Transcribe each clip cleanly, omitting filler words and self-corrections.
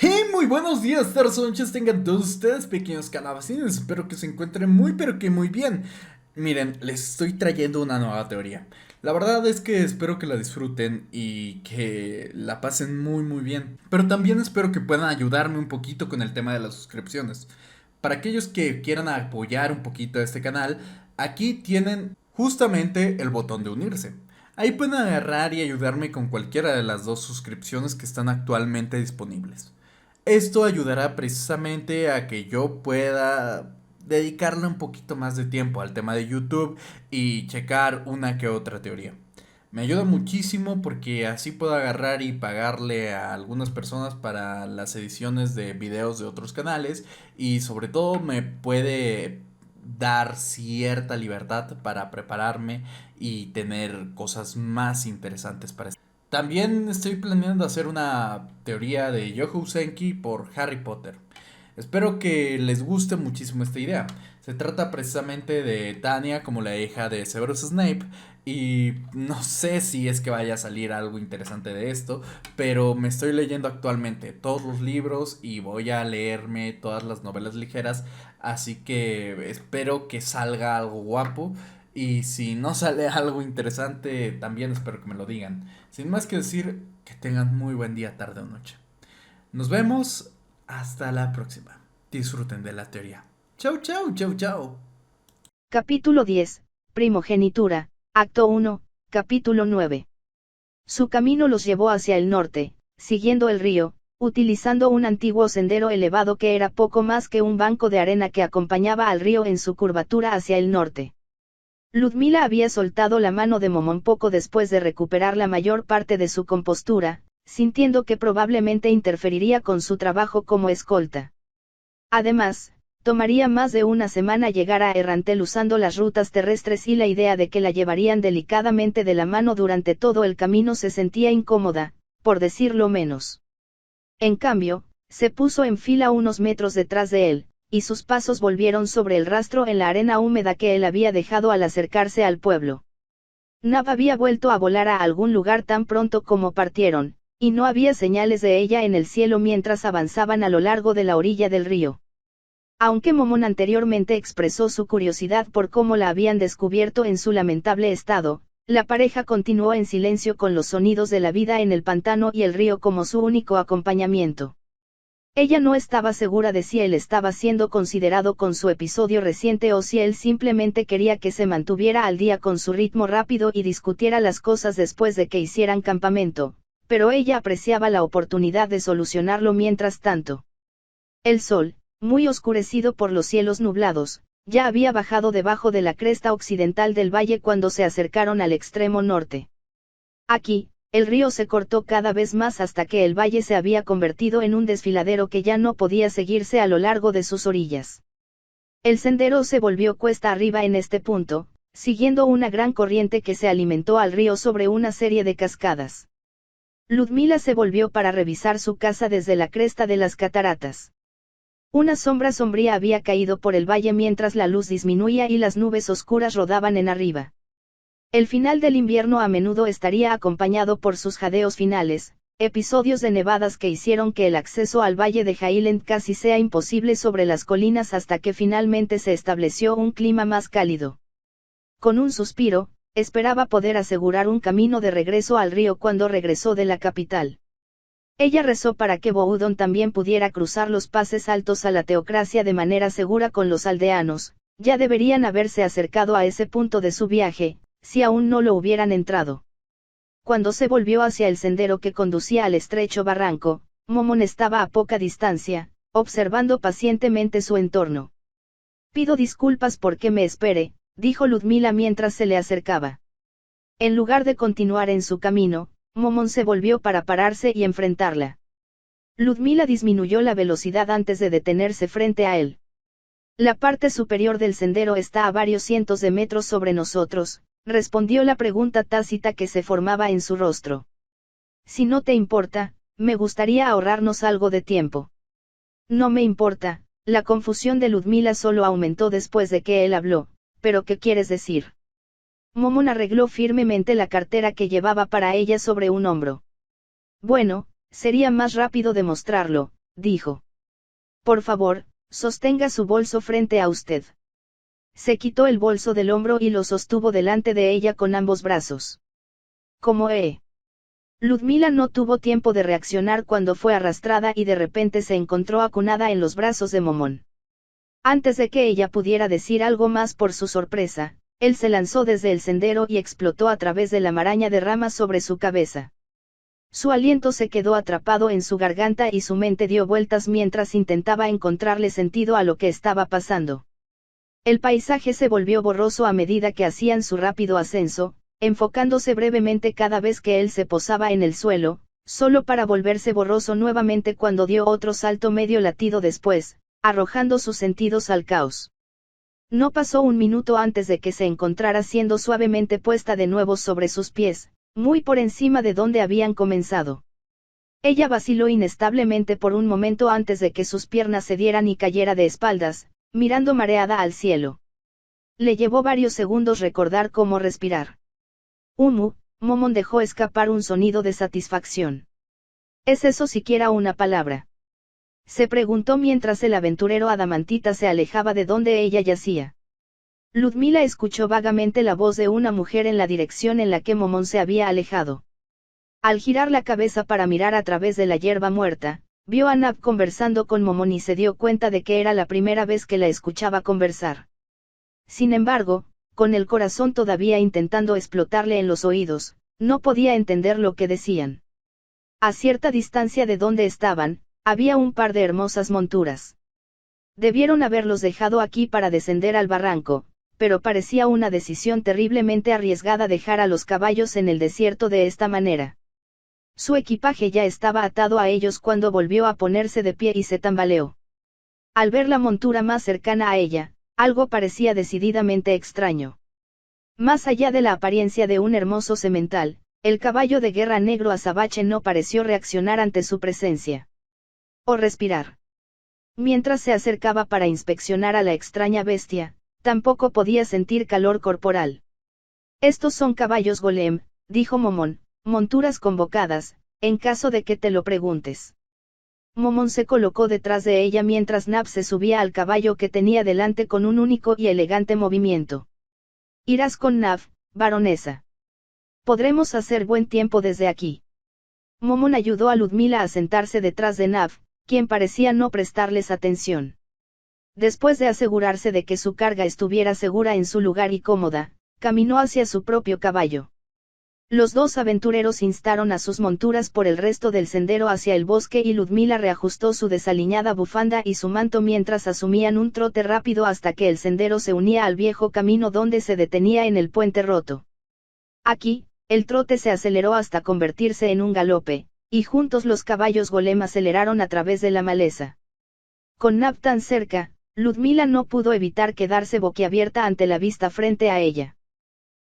Hey, muy buenos días, tardes o noches tengan todos ustedes, pequeños calabacines. Espero que se encuentren muy, pero que muy bien. Miren, les estoy trayendo una nueva teoría. La verdad es que espero que la disfruten y que la pasen muy, muy bien. Pero también espero que puedan ayudarme un poquito con el tema de las suscripciones. Para aquellos que quieran apoyar un poquito a este canal, aquí tienen justamente el botón de unirse. Ahí pueden agarrar y ayudarme con cualquiera de las dos suscripciones que están actualmente disponibles. Esto ayudará precisamente a que yo pueda dedicarle un poquito más de tiempo al tema de YouTube y checar una que otra teoría. Me ayuda muchísimo porque así puedo agarrar y pagarle a algunas personas para las ediciones de videos de otros canales y sobre todo me puede dar cierta libertad para prepararme y tener cosas más interesantes para también estoy planeando hacer una teoría de Yohou Senki por Harry Potter. Espero que les guste muchísimo esta idea. Se trata precisamente de Tanya como la hija de Severus Snape y no sé si es que vaya a salir algo interesante de esto, pero me estoy leyendo actualmente todos los libros y voy a leerme todas las novelas ligeras, así que espero que salga algo guapo y si no sale algo interesante también espero que me lo digan. Sin más que decir, que tengan muy buen día, tarde o noche. Nos vemos hasta la próxima. Disfruten de la teoría. Chau, chau, chau, chau. Capítulo 10, Primogenitura, Acto 1, Capítulo 9. Su camino los llevó hacia el norte, siguiendo el río, utilizando un antiguo sendero elevado que era poco más que un banco de arena que acompañaba al río en su curvatura hacia el norte. Ludmila había soltado la mano de Momón poco después de recuperar la mayor parte de su compostura, sintiendo que probablemente interferiría con su trabajo como escolta. Además, tomaría más de una semana llegar a Errantel usando las rutas terrestres y la idea de que la llevarían delicadamente de la mano durante todo el camino se sentía incómoda, por decirlo menos. En cambio, se puso en fila unos metros detrás de él, y sus pasos volvieron sobre el rastro en la arena húmeda que él había dejado al acercarse al pueblo. Nav había vuelto a volar a algún lugar tan pronto como partieron, y no había señales de ella en el cielo mientras avanzaban a lo largo de la orilla del río. Aunque Momón anteriormente expresó su curiosidad por cómo la habían descubierto en su lamentable estado, la pareja continuó en silencio con los sonidos de la vida en el pantano y el río como su único acompañamiento. Ella no estaba segura de si él estaba siendo considerado con su episodio reciente o si él simplemente quería que se mantuviera al día con su ritmo rápido y discutiera las cosas después de que hicieran campamento, pero ella apreciaba la oportunidad de solucionarlo mientras tanto. El sol, muy oscurecido por los cielos nublados, ya había bajado debajo de la cresta occidental del valle cuando se acercaron al extremo norte. Aquí, el río se cortó cada vez más hasta que el valle se había convertido en un desfiladero que ya no podía seguirse a lo largo de sus orillas. El sendero se volvió cuesta arriba en este punto, siguiendo una gran corriente que se alimentó al río sobre una serie de cascadas. Ludmila se volvió para revisar su casa desde la cresta de las cataratas. Una sombra sombría había caído por el valle mientras la luz disminuía y las nubes oscuras rodaban en arriba. El final del invierno a menudo estaría acompañado por sus jadeos finales, episodios de nevadas que hicieron que el acceso al valle de Highland casi sea imposible sobre las colinas hasta que finalmente se estableció un clima más cálido. Con un suspiro, esperaba poder asegurar un camino de regreso al río cuando regresó de la capital. Ella rezó para que Boudon también pudiera cruzar los pases altos a la teocracia de manera segura con los aldeanos, ya deberían haberse acercado a ese punto de su viaje, si aún no lo hubieran entrado. Cuando se volvió hacia el sendero que conducía al estrecho barranco, Momón estaba a poca distancia, observando pacientemente su entorno. Pido disculpas porque me espere, dijo Ludmila mientras se le acercaba. En lugar de continuar en su camino, Momón se volvió para pararse y enfrentarla. Ludmila disminuyó la velocidad antes de detenerse frente a él. La parte superior del sendero está a varios cientos de metros sobre nosotros, respondió la pregunta tácita que se formaba en su rostro. Si no te importa, me gustaría ahorrarnos algo de tiempo. No me importa, la confusión de Ludmila solo aumentó después de que él habló, pero ¿qué quieres decir? Momón arregló firmemente la cartera que llevaba para ella sobre un hombro. Bueno, sería más rápido demostrarlo, dijo. Por favor, sostenga su bolso frente a usted. Se quitó el bolso del hombro y lo sostuvo delante de ella con ambos brazos. ¿Cómo Ludmila no tuvo tiempo de reaccionar cuando fue arrastrada y de repente se encontró acunada en los brazos de Momón. Antes de que ella pudiera decir algo más por su sorpresa, él se lanzó desde el sendero y explotó a través de la maraña de ramas sobre su cabeza. Su aliento se quedó atrapado en su garganta y su mente dio vueltas mientras intentaba encontrarle sentido a lo que estaba pasando. El paisaje se volvió borroso a medida que hacían su rápido ascenso, enfocándose brevemente cada vez que él se posaba en el suelo, solo para volverse borroso nuevamente cuando dio otro salto medio latido después, arrojando sus sentidos al caos. No pasó un minuto antes de que se encontrara siendo suavemente puesta de nuevo sobre sus pies, muy por encima de donde habían comenzado. Ella vaciló inestablemente por un momento antes de que sus piernas cedieran y cayera de espaldas, mirando mareada al cielo. Le llevó varios segundos recordar cómo respirar. Momón dejó escapar un sonido de satisfacción. ¿Es eso siquiera una palabra? Se preguntó mientras el aventurero adamantita se alejaba de donde ella yacía. Ludmila escuchó vagamente la voz de una mujer en la dirección en la que Momón se había alejado. Al girar la cabeza para mirar a través de la hierba muerta, vio a Nab conversando con Momón y se dio cuenta de que era la primera vez que la escuchaba conversar. Sin embargo, con el corazón todavía intentando explotarle en los oídos, no podía entender lo que decían. A cierta distancia de donde estaban, había un par de hermosas monturas. Debieron haberlos dejado aquí para descender al barranco, pero parecía una decisión terriblemente arriesgada dejar a los caballos en el desierto de esta manera. Su equipaje ya estaba atado a ellos cuando volvió a ponerse de pie y se tambaleó. Al ver la montura más cercana a ella, algo parecía decididamente extraño. Más allá de la apariencia de un hermoso semental, el caballo de guerra negro azabache no pareció reaccionar ante su presencia. O respirar. Mientras se acercaba para inspeccionar a la extraña bestia, tampoco podía sentir calor corporal. Estos son caballos golem, dijo Momón, monturas convocadas, en caso de que te lo preguntes. Momón se colocó detrás de ella mientras Nab se subía al caballo que tenía delante con un único y elegante movimiento. Irás con Nab, baronesa. Podremos hacer buen tiempo desde aquí. Momón ayudó a Ludmila a sentarse detrás de Nab, quien parecía no prestarles atención. Después de asegurarse de que su carga estuviera segura en su lugar y cómoda, caminó hacia su propio caballo. Los dos aventureros instaron a sus monturas por el resto del sendero hacia el bosque y Ludmila reajustó su desaliñada bufanda y su manto mientras asumían un trote rápido hasta que el sendero se unía al viejo camino donde se detenía en el puente roto. Aquí, el trote se aceleró hasta convertirse en un galope, y juntos los caballos golem aceleraron a través de la maleza. Con Nab tan cerca, Ludmila no pudo evitar quedarse boquiabierta ante la vista frente a ella.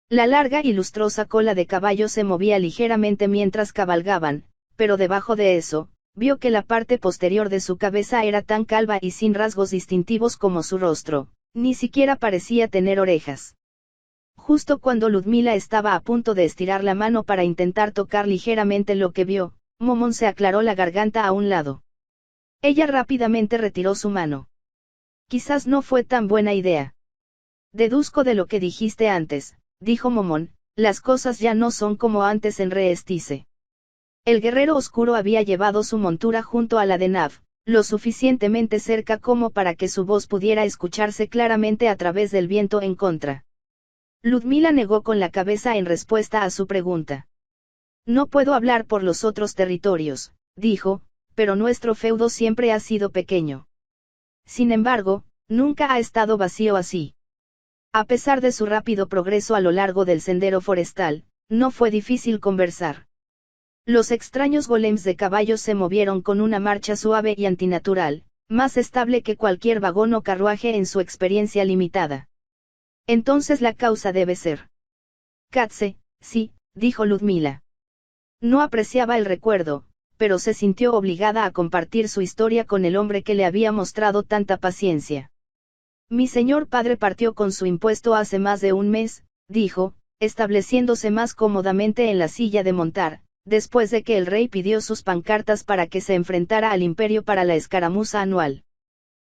La larga y lustrosa cola de caballo se movía ligeramente mientras cabalgaban, pero debajo de eso, vio que la parte posterior de su cabeza era tan calva y sin rasgos distintivos como su rostro, ni siquiera parecía tener orejas. Justo cuando Ludmila estaba a punto de estirar la mano para intentar tocar ligeramente lo que vio, Momón se aclaró la garganta a un lado. Ella rápidamente retiró su mano. Quizás no fue tan buena idea. Deduzco de lo que dijiste antes, dijo Momón, las cosas ya no son como antes en Reestice. El guerrero oscuro había llevado su montura junto a la de Nab, lo suficientemente cerca como para que su voz pudiera escucharse claramente a través del viento en contra. Ludmila negó con la cabeza en respuesta a su pregunta. No puedo hablar por los otros territorios, dijo, pero nuestro feudo siempre ha sido pequeño. Sin embargo, nunca ha estado vacío así. A pesar de su rápido progreso a lo largo del sendero forestal, no fue difícil conversar. Los extraños golems de caballos se movieron con una marcha suave y antinatural, más estable que cualquier vagón o carruaje en su experiencia limitada. Entonces la causa debe ser Katze, sí, dijo Ludmila. No apreciaba el recuerdo, pero se sintió obligada a compartir su historia con el hombre que le había mostrado tanta paciencia. Mi señor padre partió con su impuesto hace más de un mes, dijo, estableciéndose más cómodamente en la silla de montar, después de que el rey pidió sus pancartas para que se enfrentara al imperio para la escaramuza anual.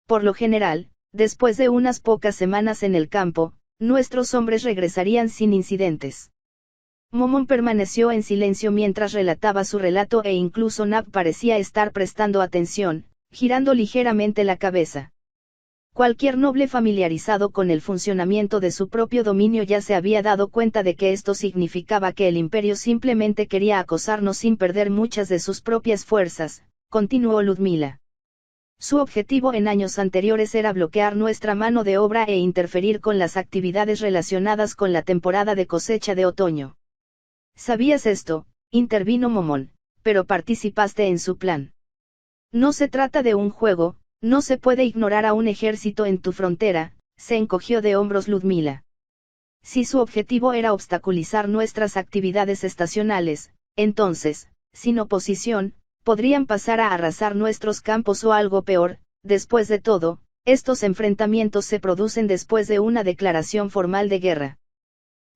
Por lo general, después de unas pocas semanas en el campo, nuestros hombres regresarían sin incidentes. Momon permaneció en silencio mientras relataba su relato e incluso Nab parecía estar prestando atención, girando ligeramente la cabeza. Cualquier noble familiarizado con el funcionamiento de su propio dominio ya se había dado cuenta de que esto significaba que el imperio simplemente quería acosarnos sin perder muchas de sus propias fuerzas, continuó Ludmila. Su objetivo en años anteriores era bloquear nuestra mano de obra e interferir con las actividades relacionadas con la temporada de cosecha de otoño. ¿Sabías esto?, intervino Momon, pero participaste en su plan. No se trata de un juego, no se puede ignorar a un ejército en tu frontera, se encogió de hombros Ludmila. Si su objetivo era obstaculizar nuestras actividades estacionales, entonces, sin oposición, podrían pasar a arrasar nuestros campos o algo peor. Después de todo, estos enfrentamientos se producen después de una declaración formal de guerra.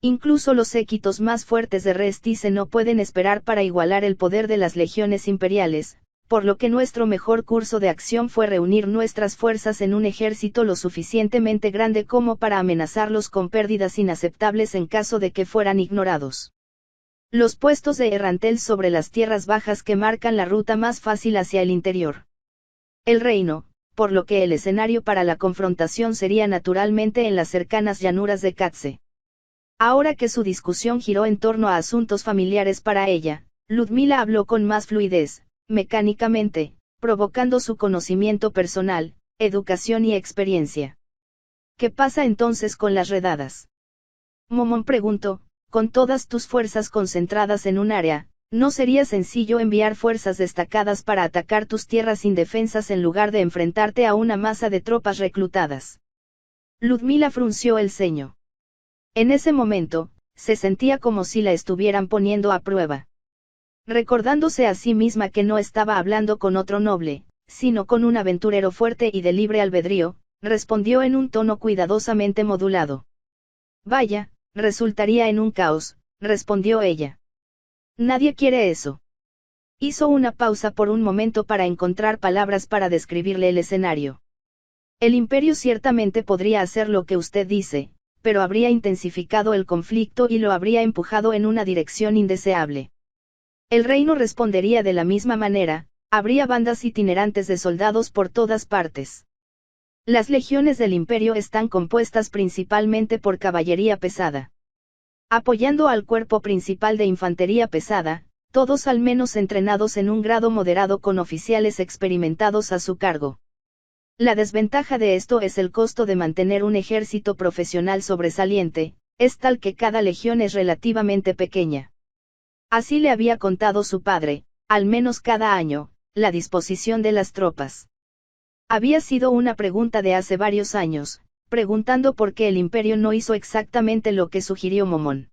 Incluso los séquitos más fuertes de Restice no pueden esperar para igualar el poder de las legiones imperiales, por lo que nuestro mejor curso de acción fue reunir nuestras fuerzas en un ejército lo suficientemente grande como para amenazarlos con pérdidas inaceptables en caso de que fueran ignorados. Los puestos de Errantel sobre las tierras bajas que marcan la ruta más fácil hacia el interior. El reino, por lo que el escenario para la confrontación sería naturalmente en las cercanas llanuras de Katze. Ahora que su discusión giró en torno a asuntos familiares para ella, Ludmila habló con más fluidez, mecánicamente, provocando su conocimiento personal, educación y experiencia. ¿Qué pasa entonces con las redadas? Momon preguntó, con todas tus fuerzas concentradas en un área, ¿no sería sencillo enviar fuerzas destacadas para atacar tus tierras indefensas en lugar de enfrentarte a una masa de tropas reclutadas? Ludmila frunció el ceño. En ese momento, se sentía como si la estuvieran poniendo a prueba. Recordándose a sí misma que no estaba hablando con otro noble, sino con un aventurero fuerte y de libre albedrío, respondió en un tono cuidadosamente modulado. Vaya, resultaría en un caos, respondió ella. Nadie quiere eso. Hizo una pausa por un momento para encontrar palabras para describirle el escenario. El imperio ciertamente podría hacer lo que usted dice, pero habría intensificado el conflicto y lo habría empujado en una dirección indeseable. El reino respondería de la misma manera, habría bandas itinerantes de soldados por todas partes. Las legiones del imperio están compuestas principalmente por caballería pesada. Apoyando al cuerpo principal de infantería pesada, todos al menos entrenados en un grado moderado con oficiales experimentados a su cargo. La desventaja de esto es el costo de mantener un ejército profesional sobresaliente, es tal que cada legión es relativamente pequeña. Así le había contado su padre, al menos cada año, la disposición de las tropas. Había sido una pregunta de hace varios años, preguntando por qué el imperio no hizo exactamente lo que sugirió Momon.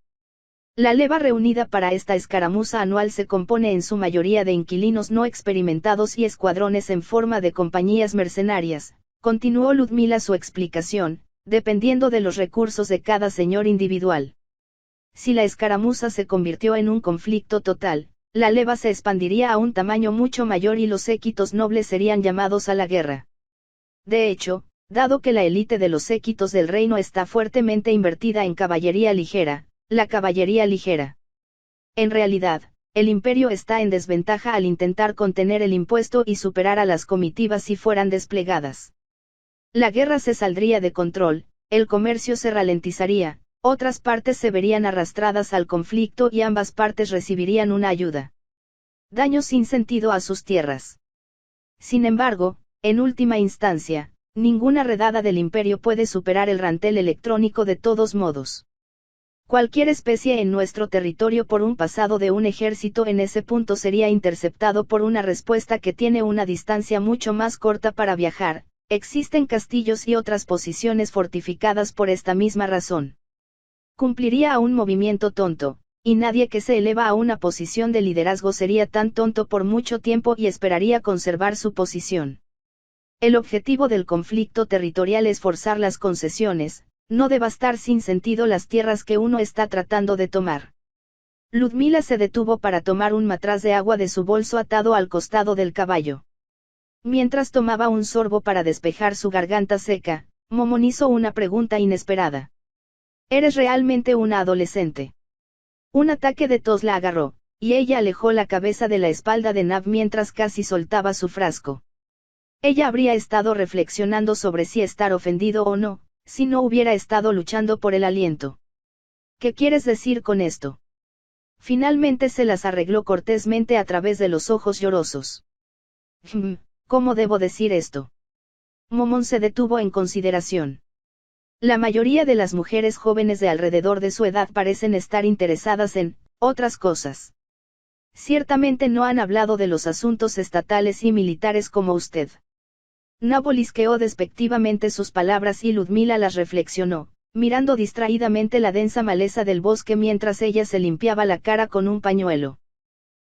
La leva reunida para esta escaramuza anual se compone en su mayoría de inquilinos no experimentados y escuadrones en forma de compañías mercenarias, continuó Ludmila su explicación, dependiendo de los recursos de cada señor individual. Si la escaramuza se convirtió en un conflicto total, la leva se expandiría a un tamaño mucho mayor y los séquitos nobles serían llamados a la guerra. De hecho, dado que la élite de los séquitos del reino está fuertemente invertida en caballería ligera, la caballería ligera. En realidad, el imperio está en desventaja al intentar contener el impuesto y superar a las comitivas si fueran desplegadas. La guerra se saldría de control, el comercio se ralentizaría, otras partes se verían arrastradas al conflicto y ambas partes recibirían una ayuda. Daño sin sentido a sus tierras. Sin embargo, en última instancia, ninguna redada del imperio puede superar el rantel electrónico de todos modos. Cualquier especie en nuestro territorio por un pasado de un ejército en ese punto sería interceptado por una respuesta que tiene una distancia mucho más corta para viajar. Existen castillos y otras posiciones fortificadas por esta misma razón. Cumpliría a un movimiento tonto, y nadie que se eleva a una posición de liderazgo sería tan tonto por mucho tiempo y esperaría conservar su posición. El objetivo del conflicto territorial es forzar las concesiones, no devastar sin sentido las tierras que uno está tratando de tomar. Ludmila se detuvo para tomar un matraz de agua de su bolso atado al costado del caballo. Mientras tomaba un sorbo para despejar su garganta seca, Momón hizo una pregunta inesperada. ¿Eres realmente una adolescente? Un ataque de tos la agarró, y ella alejó la cabeza de la espalda de Nav mientras casi soltaba su frasco. Ella habría estado reflexionando sobre si estar ofendido o no, si no hubiera estado luchando por el aliento. ¿Qué quieres decir con esto? Finalmente se las arregló cortésmente a través de los ojos llorosos. ¿Cómo debo decir esto? Momón se detuvo en consideración. La mayoría de las mujeres jóvenes de alrededor de su edad parecen estar interesadas en otras cosas. Ciertamente no han hablado de los asuntos estatales y militares como usted. Nabo lisqueó despectivamente sus palabras y Ludmila las reflexionó, mirando distraídamente la densa maleza del bosque mientras ella se limpiaba la cara con un pañuelo.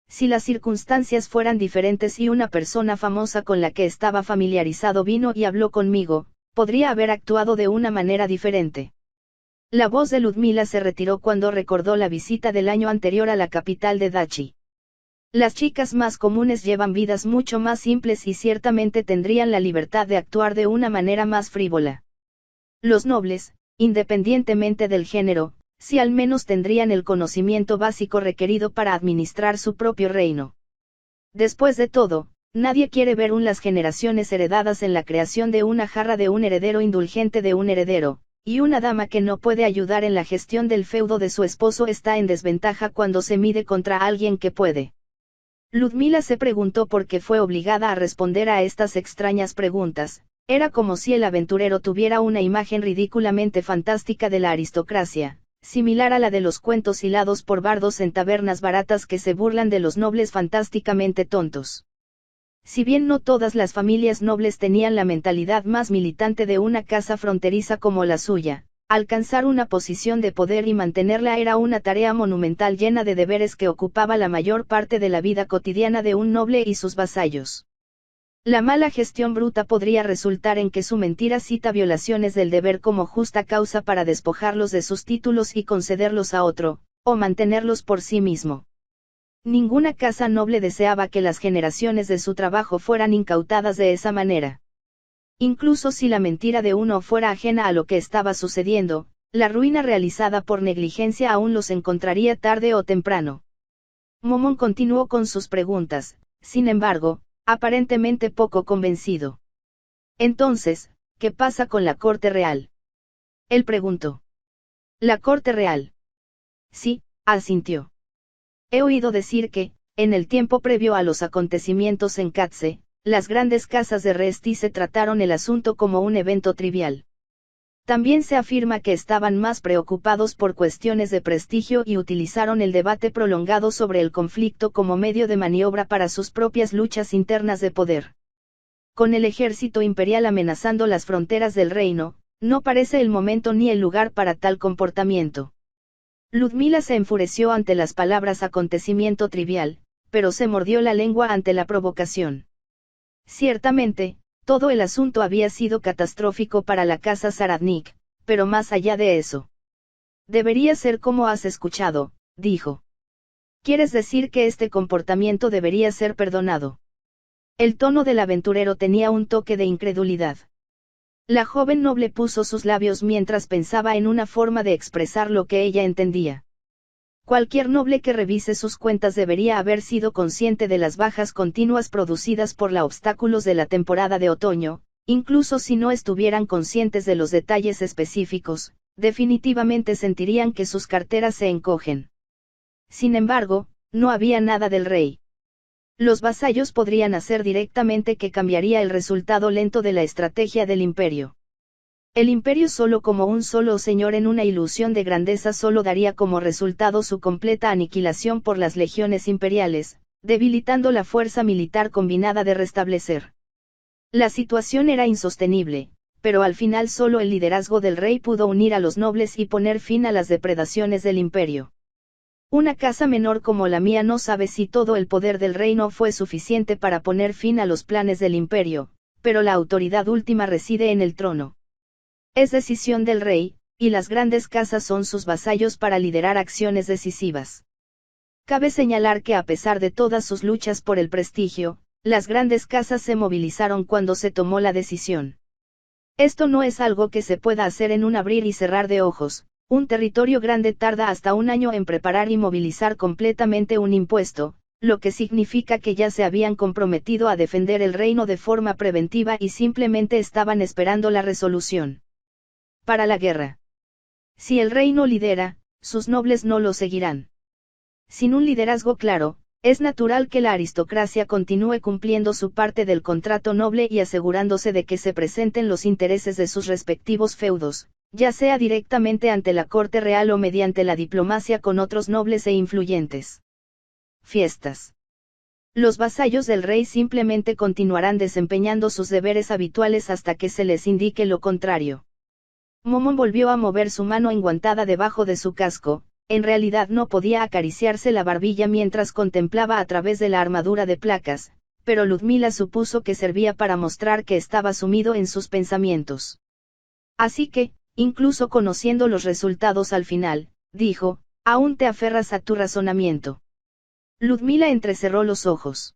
Si las circunstancias fueran diferentes y una persona famosa con la que estaba familiarizado vino y habló conmigo, podría haber actuado de una manera diferente. La voz de Ludmila se retiró cuando recordó la visita del año anterior a la capital de Dachi. Las chicas más comunes llevan vidas mucho más simples y ciertamente tendrían la libertad de actuar de una manera más frívola. Los nobles, independientemente del género, sí al menos tendrían el conocimiento básico requerido para administrar su propio reino. Después de todo, nadie quiere ver las generaciones heredadas en la creación de una jarra de un heredero indulgente de un heredero, y una dama que no puede ayudar en la gestión del feudo de su esposo está en desventaja cuando se mide contra alguien que puede. Ludmila se preguntó por qué fue obligada a responder a estas extrañas preguntas. Era como si el aventurero tuviera una imagen ridículamente fantástica de la aristocracia, similar a la de los cuentos hilados por bardos en tabernas baratas que se burlan de los nobles fantásticamente tontos. Si bien no todas las familias nobles tenían la mentalidad más militante de una casa fronteriza como la suya, alcanzar una posición de poder y mantenerla era una tarea monumental llena de deberes que ocupaba la mayor parte de la vida cotidiana de un noble y sus vasallos. La mala gestión bruta podría resultar en que su mentira cita violaciones del deber como justa causa para despojarlos de sus títulos y concederlos a otro, o mantenerlos por sí mismo. Ninguna casa noble deseaba que las generaciones de su trabajo fueran incautadas de esa manera. Incluso si la mentira de uno fuera ajena a lo que estaba sucediendo, la ruina realizada por negligencia aún los encontraría tarde o temprano. Momón continuó con sus preguntas, sin embargo, aparentemente poco convencido. Entonces, ¿qué pasa con la corte real? Él preguntó. ¿La corte real? Sí, asintió. He oído decir que, en el tiempo previo a los acontecimientos en Katze, las grandes casas de Resti se trataron el asunto como un evento trivial. También se afirma que estaban más preocupados por cuestiones de prestigio y utilizaron el debate prolongado sobre el conflicto como medio de maniobra para sus propias luchas internas de poder. Con el ejército imperial amenazando las fronteras del reino, no parece el momento ni el lugar para tal comportamiento. Ludmila se enfureció ante las palabras acontecimiento trivial, pero se mordió la lengua ante la provocación. Ciertamente, todo el asunto había sido catastrófico para la casa Saradnik, pero más allá de eso. Debería ser como has escuchado, dijo. ¿Quieres decir que este comportamiento debería ser perdonado? El tono del aventurero tenía un toque de incredulidad. La joven noble puso sus labios mientras pensaba en una forma de expresar lo que ella entendía. Cualquier noble que revise sus cuentas debería haber sido consciente de las bajas continuas producidas por los obstáculos de la temporada de otoño, incluso si no estuvieran conscientes de los detalles específicos, definitivamente sentirían que sus carteras se encogen. Sin embargo, no había nada del rey. Los vasallos podrían hacer directamente que cambiaría el resultado lento de la estrategia del imperio. El imperio solo como un solo señor en una ilusión de grandeza solo daría como resultado su completa aniquilación por las legiones imperiales, debilitando la fuerza militar combinada de restablecer. La situación era insostenible, pero al final solo el liderazgo del rey pudo unir a los nobles y poner fin a las depredaciones del imperio. Una casa menor como la mía no sabe si todo el poder del reino fue suficiente para poner fin a los planes del imperio, pero la autoridad última reside en el trono. Es decisión del rey, y las grandes casas son sus vasallos para liderar acciones decisivas. Cabe señalar que a pesar de todas sus luchas por el prestigio, las grandes casas se movilizaron cuando se tomó la decisión. Esto no es algo que se pueda hacer en un abrir y cerrar de ojos. Un territorio grande tarda hasta un año en preparar y movilizar completamente un impuesto, lo que significa que ya se habían comprometido a defender el reino de forma preventiva y simplemente estaban esperando la resolución. Para la guerra. Si el reino lidera, sus nobles no lo seguirán. Sin un liderazgo claro, es natural que la aristocracia continúe cumpliendo su parte del contrato noble y asegurándose de que se presenten los intereses de sus respectivos feudos, ya sea directamente ante la corte real o mediante la diplomacia con otros nobles e influyentes. Fiestas. Los vasallos del rey simplemente continuarán desempeñando sus deberes habituales hasta que se les indique lo contrario. Momon volvió a mover su mano enguantada debajo de su casco. En realidad no podía acariciarse la barbilla mientras contemplaba a través de la armadura de placas, pero Ludmila supuso que servía para mostrar que estaba sumido en sus pensamientos. Así que, incluso conociendo los resultados al final, dijo, aún te aferras a tu razonamiento. Ludmila entrecerró los ojos.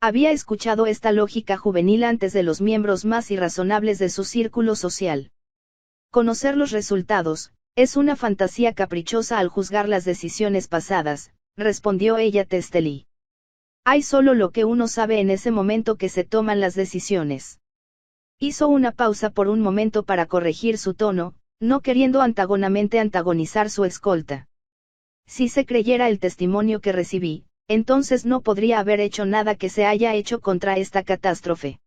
Había escuchado esta lógica juvenil antes de los miembros más irrazonables de su círculo social. Conocer los resultados, es una fantasía caprichosa al juzgar las decisiones pasadas, respondió ella testily. Hay solo lo que uno sabe en ese momento que se toman las decisiones. Hizo una pausa por un momento para corregir su tono, no queriendo antagónicamente antagonizar su escolta. Si se creyera el testimonio que recibí, entonces no podría haber hecho nada que se haya hecho contra esta catástrofe.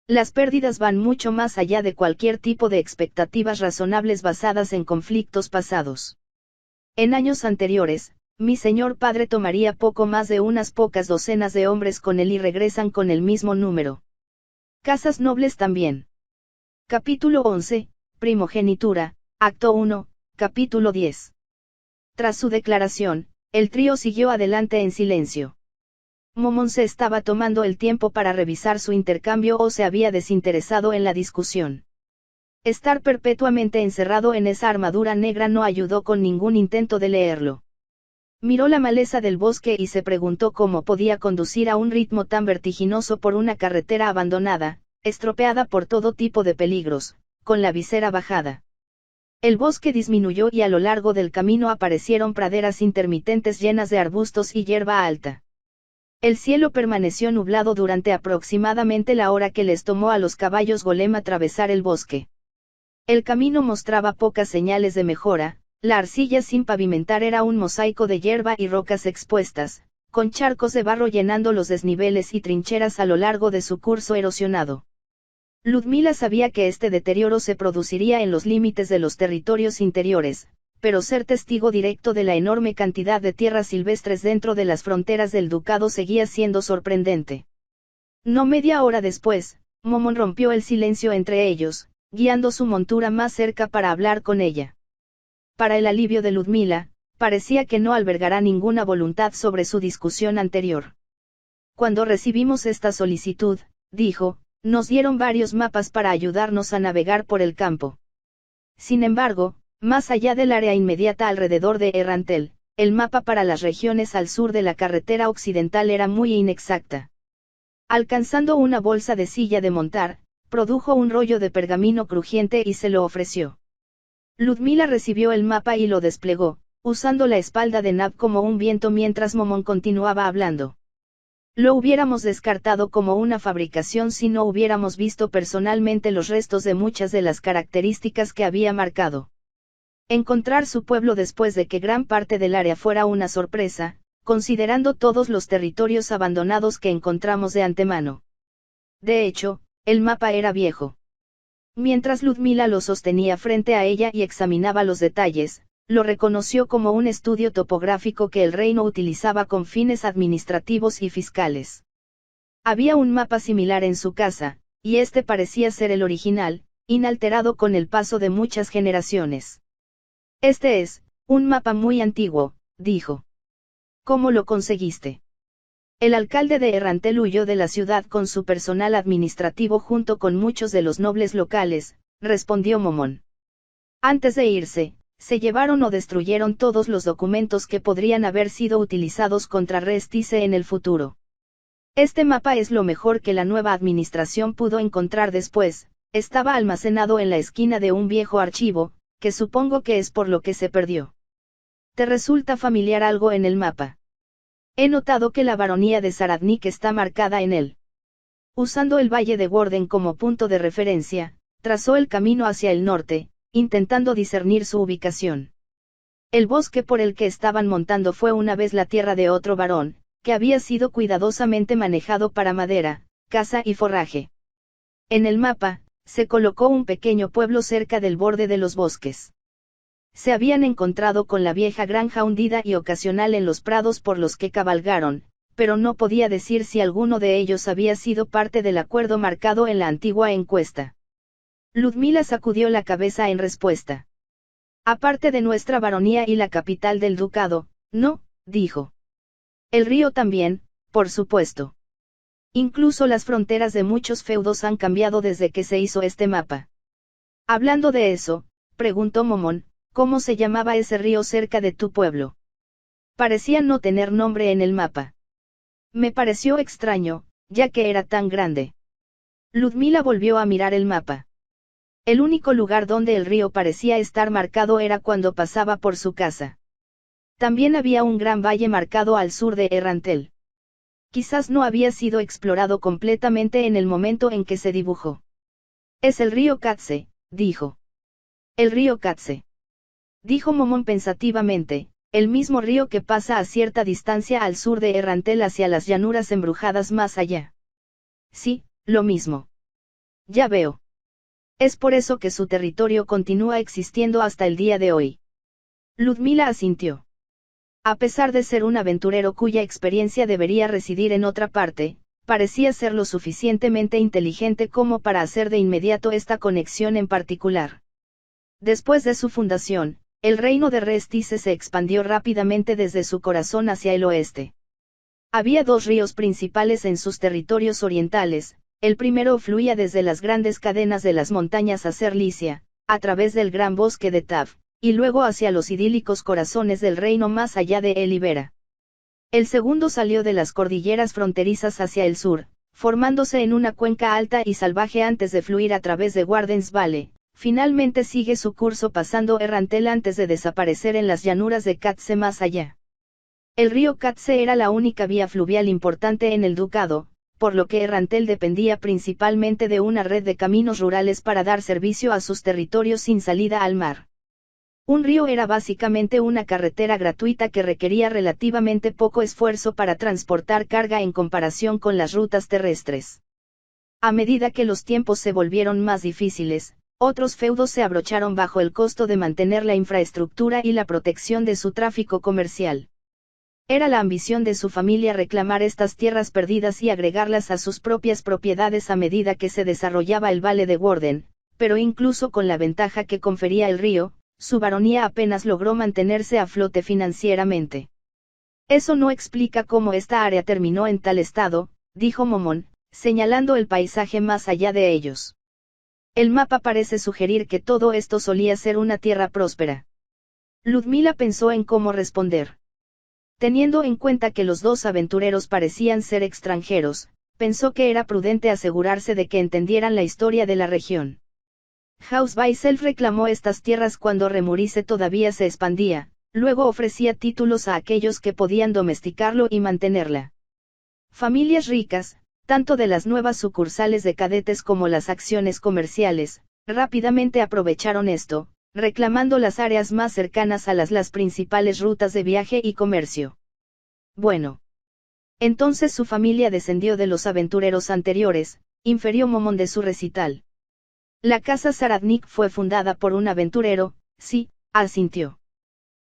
Las pérdidas van mucho más allá de cualquier tipo de expectativas razonables basadas en conflictos pasados. En años anteriores, mi señor padre tomaría poco más de unas pocas docenas de hombres con él y regresan con el mismo número. Casas nobles también. Capítulo 11, Primogenitura, Acto 1, Capítulo 10. Tras su declaración, el trío siguió adelante en silencio. Momon se estaba tomando el tiempo para revisar su intercambio o se había desinteresado en la discusión. Estar perpetuamente encerrado en esa armadura negra no ayudó con ningún intento de leerlo. Miró la maleza del bosque y se preguntó cómo podía conducir a un ritmo tan vertiginoso por una carretera abandonada, estropeada por todo tipo de peligros, con la visera bajada. El bosque disminuyó y a lo largo del camino aparecieron praderas intermitentes llenas de arbustos y hierba alta. El cielo permaneció nublado durante aproximadamente la hora que les tomó a los caballos golem atravesar el bosque. El camino mostraba pocas señales de mejora, la arcilla sin pavimentar era un mosaico de hierba y rocas expuestas, con charcos de barro llenando los desniveles y trincheras a lo largo de su curso erosionado. Ludmila sabía que este deterioro se produciría en los límites de los territorios interiores, pero ser testigo directo de la enorme cantidad de tierras silvestres dentro de las fronteras del ducado seguía siendo sorprendente. No media hora después, Momon rompió el silencio entre ellos, guiando su montura más cerca para hablar con ella. Para el alivio de Ludmila, parecía que no albergará ninguna voluntad sobre su discusión anterior. Cuando recibimos esta solicitud, dijo, nos dieron varios mapas para ayudarnos a navegar por el campo. Sin embargo, más allá del área inmediata alrededor de Errantel, el mapa para las regiones al sur de la carretera occidental era muy inexacta. Alcanzando una bolsa de silla de montar, produjo un rollo de pergamino crujiente y se lo ofreció. Ludmila recibió el mapa y lo desplegó, usando la espalda de Nab como un viento mientras Momon continuaba hablando. Lo hubiéramos descartado como una fabricación si no hubiéramos visto personalmente los restos de muchas de las características que había marcado. Encontrar su pueblo después de que gran parte del área fuera una sorpresa, considerando todos los territorios abandonados que encontramos de antemano. De hecho, el mapa era viejo. Mientras Ludmila lo sostenía frente a ella y examinaba los detalles, lo reconoció como un estudio topográfico que el reino utilizaba con fines administrativos y fiscales. Había un mapa similar en su casa, y este parecía ser el original, inalterado con el paso de muchas generaciones. Este es, un mapa muy antiguo, dijo. ¿Cómo lo conseguiste? El alcalde de Errantel huyó de la ciudad con su personal administrativo junto con muchos de los nobles locales, respondió Momon. Antes de irse, se llevaron o destruyeron todos los documentos que podrían haber sido utilizados contra Restice en el futuro. Este mapa es lo mejor que la nueva administración pudo encontrar después, estaba almacenado en la esquina de un viejo archivo, que supongo que es por lo que se perdió. ¿Te resulta familiar algo en el mapa? He notado que la baronía de Saradnik está marcada en él. Usando el valle de Warden como punto de referencia, trazó el camino hacia el norte, intentando discernir su ubicación. El bosque por el que estaban montando fue una vez la tierra de otro varón, que había sido cuidadosamente manejado para madera, caza y forraje. En el mapa, se colocó un pequeño pueblo cerca del borde de los bosques. Se habían encontrado con la vieja granja hundida y ocasional en los prados por los que cabalgaron, pero no podía decir si alguno de ellos había sido parte del acuerdo marcado en la antigua encuesta. Ludmila sacudió la cabeza en respuesta. Aparte de nuestra baronía y la capital del ducado, no, dijo. El río también, por supuesto. Incluso las fronteras de muchos feudos han cambiado desde que se hizo este mapa. Hablando de eso, preguntó Momón, ¿cómo se llamaba ese río cerca de tu pueblo? Parecía no tener nombre en el mapa. Me pareció extraño, ya que era tan grande. Ludmila volvió a mirar el mapa. El único lugar donde el río parecía estar marcado era cuando pasaba por su casa. También había un gran valle marcado al sur de Errantel. Quizás no había sido explorado completamente en el momento en que se dibujó. Es el río Katse, dijo. El río Katse. Dijo Momón pensativamente, el mismo río que pasa a cierta distancia al sur de Errantel hacia las llanuras embrujadas más allá. Sí, lo mismo. Ya veo. Es por eso que su territorio continúa existiendo hasta el día de hoy. Ludmila asintió. A pesar de ser un aventurero cuya experiencia debería residir en otra parte, parecía ser lo suficientemente inteligente como para hacer de inmediato esta conexión en particular. Después de su fundación, el reino de Restice se expandió rápidamente desde su corazón hacia el oeste. Había dos ríos principales en sus territorios orientales, el primero fluía desde las grandes cadenas de las montañas Acerlicia, a través del gran bosque de Tav, y luego hacia los idílicos corazones del reino más allá de Elibera. El segundo salió de las cordilleras fronterizas hacia el sur, formándose en una cuenca alta y salvaje antes de fluir a través de Wardens Valley, finalmente sigue su curso pasando Errantel antes de desaparecer en las llanuras de Katse más allá. El río Katse era la única vía fluvial importante en el ducado, por lo que Errantel dependía principalmente de una red de caminos rurales para dar servicio a sus territorios sin salida al mar. Un río era básicamente una carretera gratuita que requería relativamente poco esfuerzo para transportar carga en comparación con las rutas terrestres. A medida que los tiempos se volvieron más difíciles, otros feudos se abrocharon bajo el costo de mantener la infraestructura y la protección de su tráfico comercial. Era la ambición de su familia reclamar estas tierras perdidas y agregarlas a sus propias propiedades a medida que se desarrollaba el Valle de Warden, pero incluso con la ventaja que confería el río, su baronía apenas logró mantenerse a flote financieramente. Eso no explica cómo esta área terminó en tal estado, dijo Momón, señalando el paisaje más allá de ellos. El mapa parece sugerir que todo esto solía ser una tierra próspera. Ludmila pensó en cómo responder. Teniendo en cuenta que los dos aventureros parecían ser extranjeros, pensó que era prudente asegurarse de que entendieran la historia de la región. House by Self reclamó estas tierras cuando Remurice todavía se expandía, luego ofrecía títulos a aquellos que podían domesticarlo y mantenerla. Familias ricas, tanto de las nuevas sucursales de cadetes como las acciones comerciales, rápidamente aprovecharon esto, reclamando las áreas más cercanas a las principales rutas de viaje y comercio. Bueno. Entonces su familia descendió de los aventureros anteriores, infirió Momón de su recital. La casa Saradnik fue fundada por un aventurero, sí, asintió.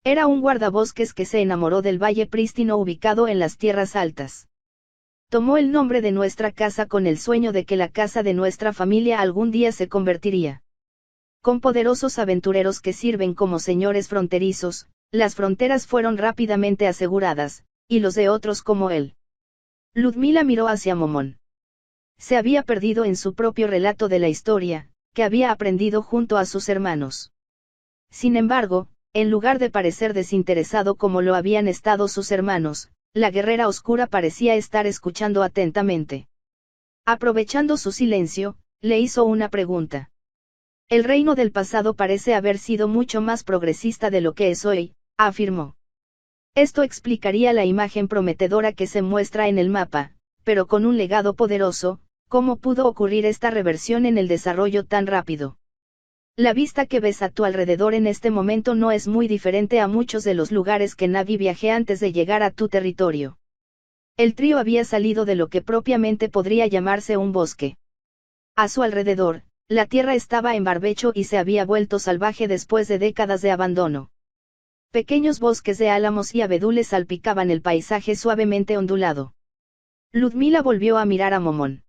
Era un guardabosques que se enamoró del valle prístino ubicado en las tierras altas. Tomó el nombre de nuestra casa con el sueño de que la casa de nuestra familia algún día se convertiría. Con poderosos aventureros que sirven como señores fronterizos, las fronteras fueron rápidamente aseguradas, y los de otros como él. Ludmila miró hacia Momón. Se había perdido en su propio relato de la historia, que había aprendido junto a sus hermanos. Sin embargo, en lugar de parecer desinteresado como lo habían estado sus hermanos, la guerrera oscura parecía estar escuchando atentamente. Aprovechando su silencio, le hizo una pregunta. El reino del pasado parece haber sido mucho más progresista de lo que es hoy, afirmó. Esto explicaría la imagen prometedora que se muestra en el mapa, pero con un legado poderoso, ¿cómo pudo ocurrir esta reversión en el desarrollo tan rápido? La vista que ves a tu alrededor en este momento no es muy diferente a muchos de los lugares que Navi viajé antes de llegar a tu territorio. El trío había salido de lo que propiamente podría llamarse un bosque. A su alrededor, la tierra estaba en barbecho y se había vuelto salvaje después de décadas de abandono. Pequeños bosques de álamos y abedules salpicaban el paisaje suavemente ondulado. Ludmila volvió a mirar a Momón.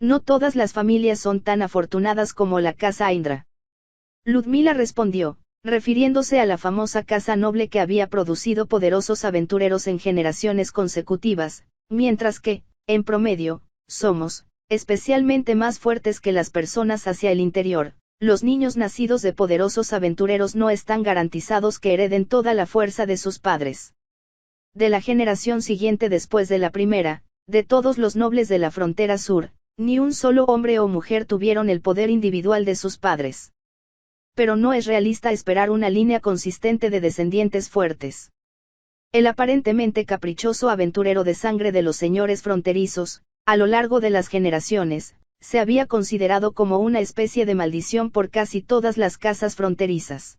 No todas las familias son tan afortunadas como la casa Indra. Ludmila respondió, refiriéndose a la famosa casa noble que había producido poderosos aventureros en generaciones consecutivas, mientras que, en promedio, somos, especialmente más fuertes que las personas hacia el interior. Los niños nacidos de poderosos aventureros no están garantizados que hereden toda la fuerza de sus padres. De la generación siguiente después de la primera, de todos los nobles de la frontera sur, ni un solo hombre o mujer tuvieron el poder individual de sus padres. Pero no es realista esperar una línea consistente de descendientes fuertes. El aparentemente caprichoso aventurero de sangre de los señores fronterizos, a lo largo de las generaciones, se había considerado como una especie de maldición por casi todas las casas fronterizas.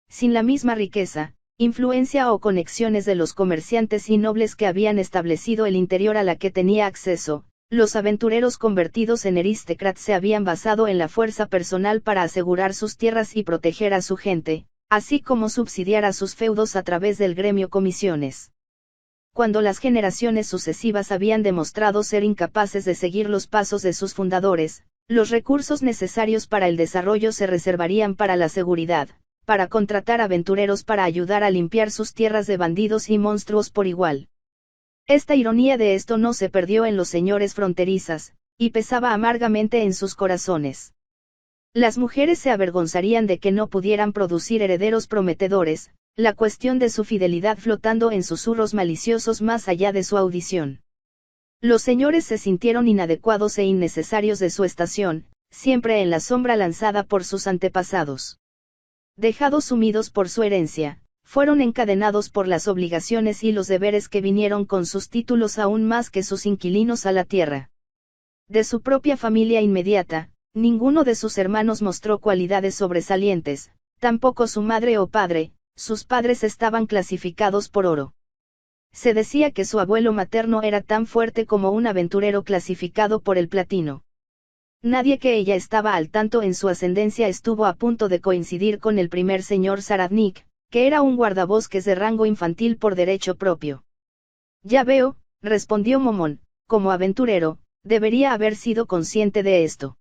Sin la misma riqueza, influencia o conexiones de los comerciantes y nobles que habían establecido el interior a la que tenía acceso, los aventureros convertidos en aristócratas se habían basado en la fuerza personal para asegurar sus tierras y proteger a su gente, así como subsidiar a sus feudos a través del gremio comisiones. Cuando las generaciones sucesivas habían demostrado ser incapaces de seguir los pasos de sus fundadores, los recursos necesarios para el desarrollo se reservarían para la seguridad, para contratar aventureros para ayudar a limpiar sus tierras de bandidos y monstruos por igual. Esta ironía de esto no se perdió en los señores fronterizas, y pesaba amargamente en sus corazones. Las mujeres se avergonzarían de que no pudieran producir herederos prometedores, la cuestión de su fidelidad flotando en susurros maliciosos más allá de su audición. Los señores se sintieron inadecuados e innecesarios de su estación, siempre en la sombra lanzada por sus antepasados. Dejados sumidos por su herencia, fueron encadenados por las obligaciones y los deberes que vinieron con sus títulos aún más que sus inquilinos a la tierra. De su propia familia inmediata, ninguno de sus hermanos mostró cualidades sobresalientes, tampoco su madre o padre, sus padres estaban clasificados por oro. Se decía que su abuelo materno era tan fuerte como un aventurero clasificado por el platino. Nadie que ella estaba al tanto en su ascendencia estuvo a punto de coincidir con el primer señor Saradnik, que era un guardabosques de rango infantil por derecho propio. Ya veo, respondió Momón, como aventurero, debería haber sido consciente de esto.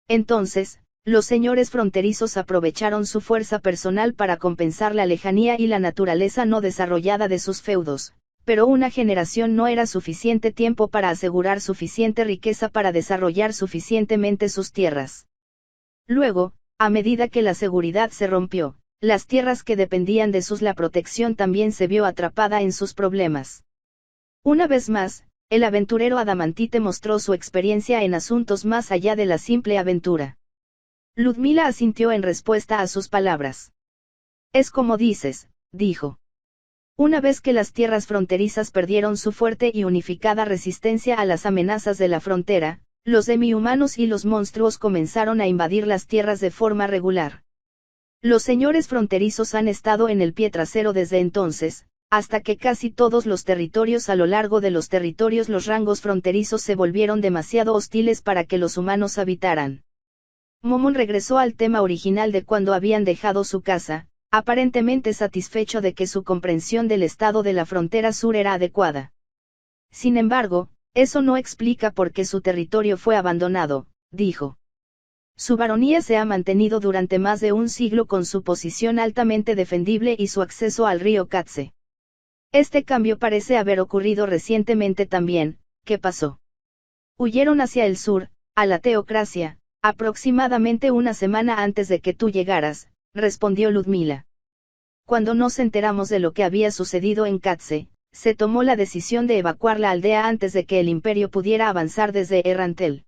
Entonces, los señores fronterizos aprovecharon su fuerza personal para compensar la lejanía y la naturaleza no desarrollada de sus feudos, pero una generación no era suficiente tiempo para asegurar suficiente riqueza para desarrollar suficientemente sus tierras. Luego, a medida que la seguridad se rompió, las tierras que dependían de la protección también se vio atrapada en sus problemas. Una vez más, el aventurero adamantite mostró su experiencia en asuntos más allá de la simple aventura. Ludmila asintió en respuesta a sus palabras. Es como dices, dijo. Una vez que las tierras fronterizas perdieron su fuerte y unificada resistencia a las amenazas de la frontera, los demi-humanos y los monstruos comenzaron a invadir las tierras de forma regular. Los señores fronterizos han estado en el pie trasero desde entonces, hasta que casi todos los territorios a lo largo de los territorios los rangos fronterizos se volvieron demasiado hostiles para que los humanos habitaran. Momón regresó al tema original de cuando habían dejado su casa, aparentemente satisfecho de que su comprensión del estado de la frontera sur era adecuada. Sin embargo, eso no explica por qué su territorio fue abandonado, dijo. Su baronía se ha mantenido durante más de un siglo con su posición altamente defendible y su acceso al río Katse. Este cambio parece haber ocurrido recientemente también. ¿Qué pasó? Huyeron hacia el sur, a la teocracia, aproximadamente una semana antes de que tú llegaras, respondió Ludmila. Cuando nos enteramos de lo que había sucedido en Katze, se tomó la decisión de evacuar la aldea antes de que el imperio pudiera avanzar desde Errantel.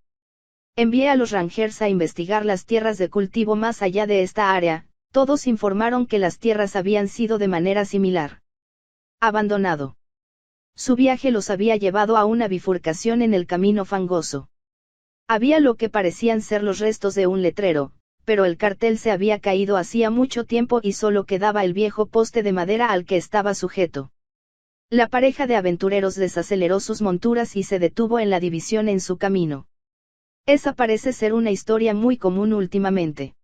Envié a los Rangers a investigar las tierras de cultivo más allá de esta área. Todos informaron que las tierras habían sido de manera similar abandonado. Su viaje los había llevado a una bifurcación en el camino fangoso. Había lo que parecían ser los restos de un letrero, pero el cartel se había caído hacía mucho tiempo y solo quedaba el viejo poste de madera al que estaba sujeto. La pareja de aventureros desaceleró sus monturas y se detuvo en la división en su camino. Esa parece ser una historia muy común últimamente.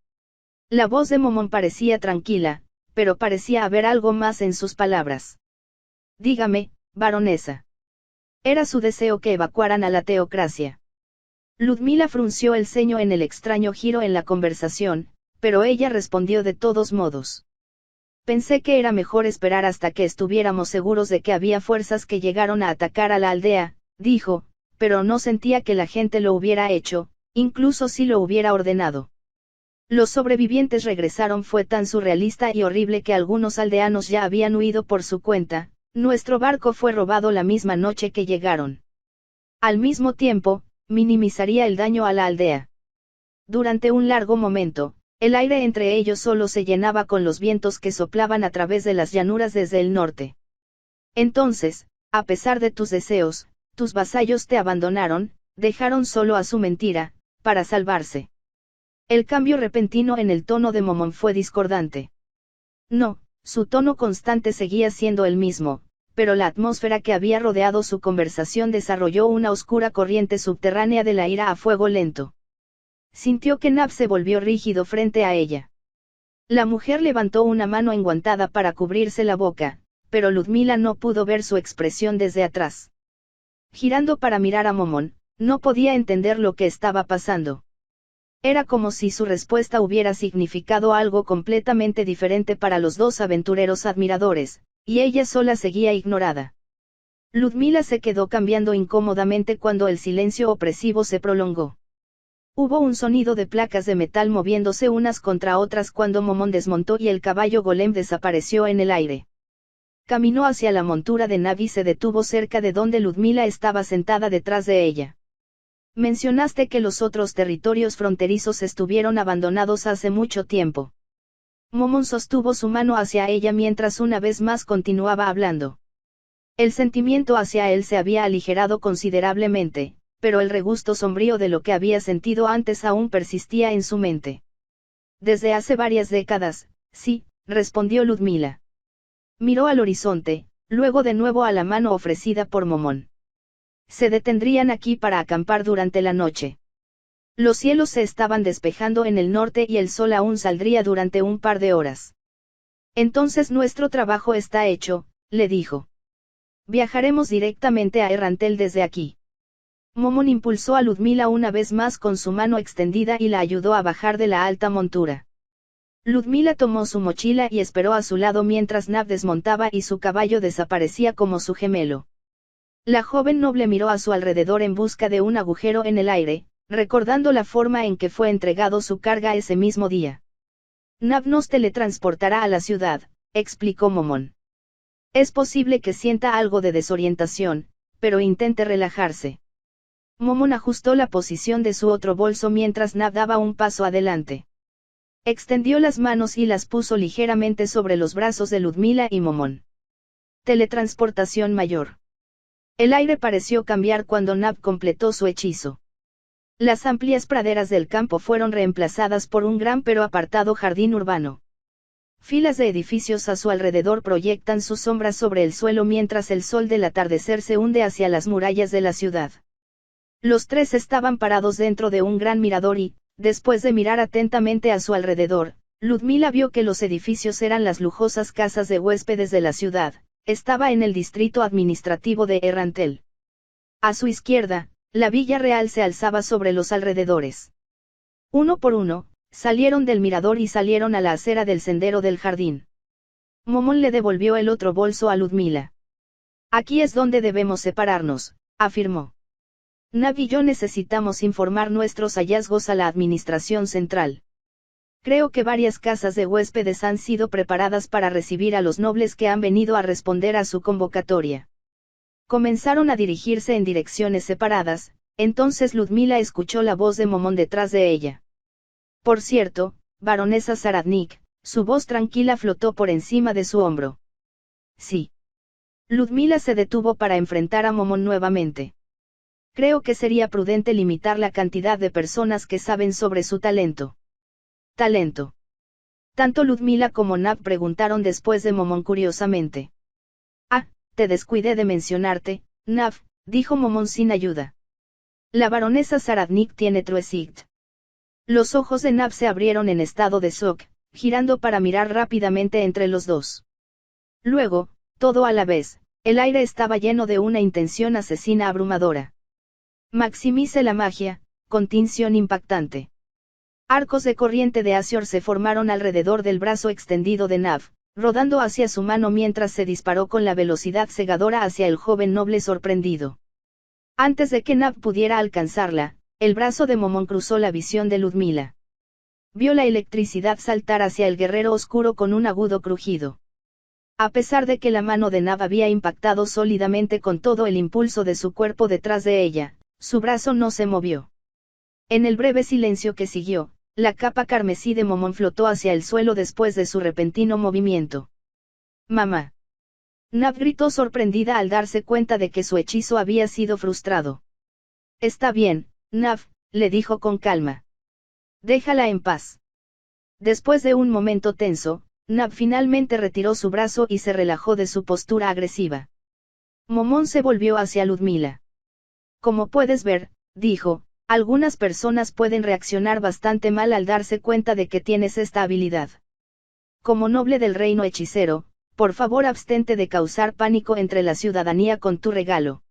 La voz de Momón parecía tranquila, pero parecía haber algo más en sus palabras. Dígame, baronesa. Era su deseo que evacuaran a la teocracia. Ludmila frunció el ceño en el extraño giro en la conversación, pero ella respondió de todos modos. Pensé que era mejor esperar hasta que estuviéramos seguros de que había fuerzas que llegaron a atacar a la aldea, dijo, pero no sentía que la gente lo hubiera hecho, incluso si lo hubiera ordenado. Los sobrevivientes regresaron fue tan surrealista y horrible que algunos aldeanos ya habían huido por su cuenta. Nuestro barco fue robado la misma noche que llegaron. Al mismo tiempo, minimizaría el daño a la aldea. Durante un largo momento, el aire entre ellos solo se llenaba con los vientos que soplaban a través de las llanuras desde el norte. Entonces, a pesar de tus deseos, tus vasallos te abandonaron, dejaron solo a su mentira, para salvarse. El cambio repentino en el tono de Momón fue discordante. No. Su tono constante seguía siendo el mismo, pero la atmósfera que había rodeado su conversación desarrolló una oscura corriente subterránea de la ira a fuego lento. Sintió que Nab se volvió rígido frente a ella. La mujer levantó una mano enguantada para cubrirse la boca, pero Ludmila no pudo ver su expresión desde atrás. Girando para mirar a Momón, no podía entender lo que estaba pasando. Era como si su respuesta hubiera significado algo completamente diferente para los dos aventureros admiradores, y ella sola seguía ignorada. Ludmila se quedó cambiando incómodamente cuando el silencio opresivo se prolongó. Hubo un sonido de placas de metal moviéndose unas contra otras cuando Momón desmontó y el caballo golem desapareció en el aire. Caminó hacia la montura de Nab y se detuvo cerca de donde Ludmila estaba sentada detrás de ella. Mencionaste que los otros territorios fronterizos estuvieron abandonados hace mucho tiempo. Momón sostuvo su mano hacia ella mientras una vez más continuaba hablando. El sentimiento hacia él se había aligerado considerablemente, pero el regusto sombrío de lo que había sentido antes aún persistía en su mente. Desde hace varias décadas, sí, respondió Ludmila. Miró al horizonte, luego de nuevo a la mano ofrecida por Momón. Se detendrían aquí para acampar durante la noche. Los cielos se estaban despejando en el norte y el sol aún saldría durante un par de horas. Entonces nuestro trabajo está hecho, le dijo. Viajaremos directamente a Errantel desde aquí. Momón impulsó a Ludmila una vez más con su mano extendida y la ayudó a bajar de la alta montura. Ludmila tomó su mochila y esperó a su lado mientras Nab desmontaba y su caballo desaparecía como su gemelo. La joven noble miró a su alrededor en busca de un agujero en el aire, recordando la forma en que fue entregado su carga ese mismo día. Nab nos teletransportará a la ciudad, explicó Momón. Es posible que sienta algo de desorientación, pero intente relajarse. Momón ajustó la posición de su otro bolso mientras Nab daba un paso adelante. Extendió las manos y las puso ligeramente sobre los brazos de Ludmila y Momón. Teletransportación mayor. El aire pareció cambiar cuando Nab completó su hechizo. Las amplias praderas del campo fueron reemplazadas por un gran pero apartado jardín urbano. Filas de edificios a su alrededor proyectan sus sombras sobre el suelo mientras el sol del atardecer se hunde hacia las murallas de la ciudad. Los tres estaban parados dentro de un gran mirador y, después de mirar atentamente a su alrededor, Ludmila vio que los edificios eran las lujosas casas de huéspedes de la ciudad. Estaba en el distrito administrativo de Errantel. A su izquierda, la villa real se alzaba sobre los alrededores. Uno por uno, salieron del mirador y salieron a la acera del sendero del jardín. Momón le devolvió el otro bolso a Ludmila. Aquí es donde debemos separarnos, afirmó. Nab y yo necesitamos informar nuestros hallazgos a la administración central. Creo que varias casas de huéspedes han sido preparadas para recibir a los nobles que han venido a responder a su convocatoria. Comenzaron a dirigirse en direcciones separadas, entonces Ludmila escuchó la voz de Momón detrás de ella. Por cierto, baronesa Saradnik, su voz tranquila flotó por encima de su hombro. Sí. Ludmila se detuvo para enfrentar a Momón nuevamente. Creo que sería prudente limitar la cantidad de personas que saben sobre su talento. Talento. Tanto Ludmila como Nav preguntaron después de Momón curiosamente. Ah, te descuidé de mencionarte, Nav, dijo Momón sin ayuda. La baronesa Saradnik tiene Truesicht. Los ojos de Nav se abrieron en estado de shock, girando para mirar rápidamente entre los dos. Luego, todo a la vez, el aire estaba lleno de una intención asesina abrumadora. Maximice la magia, con tinción impactante. Arcos de corriente de Azure se formaron alrededor del brazo extendido de Nav, rodando hacia su mano mientras se disparó con la velocidad cegadora hacia el joven noble sorprendido. Antes de que Nav pudiera alcanzarla, el brazo de Momón cruzó la visión de Ludmila. Vio la electricidad saltar hacia el guerrero oscuro con un agudo crujido. A pesar de que la mano de Nav había impactado sólidamente con todo el impulso de su cuerpo detrás de ella, su brazo no se movió. En el breve silencio que siguió, la capa carmesí de Momón flotó hacia el suelo después de su repentino movimiento. «Mamá». Nav gritó sorprendida al darse cuenta de que su hechizo había sido frustrado. «Está bien, Nav», le dijo con calma. «Déjala en paz». Después de un momento tenso, Nav finalmente retiró su brazo y se relajó de su postura agresiva. Momón se volvió hacia Ludmila. «Como puedes ver», dijo, «algunas personas pueden reaccionar bastante mal al darse cuenta de que tienes esta habilidad. Como noble del reino hechicero, por favor abstente de causar pánico entre la ciudadanía con tu regalo».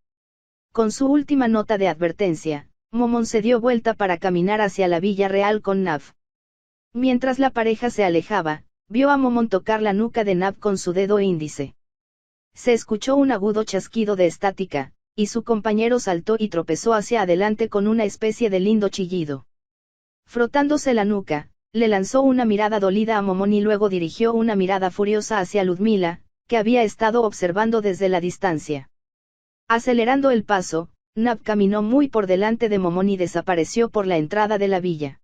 Con su última nota de advertencia, Momón se dio vuelta para caminar hacia la villa real con Nav. Mientras la pareja se alejaba, vio a Momón tocar la nuca de Nav con su dedo índice. Se escuchó un agudo chasquido de estática, y su compañero saltó y tropezó hacia adelante con una especie de lindo chillido. Frotándose la nuca, le lanzó una mirada dolida a Momón y luego dirigió una mirada furiosa hacia Ludmila, que había estado observando desde la distancia. Acelerando el paso, Nav caminó muy por delante de Momón y desapareció por la entrada de la villa.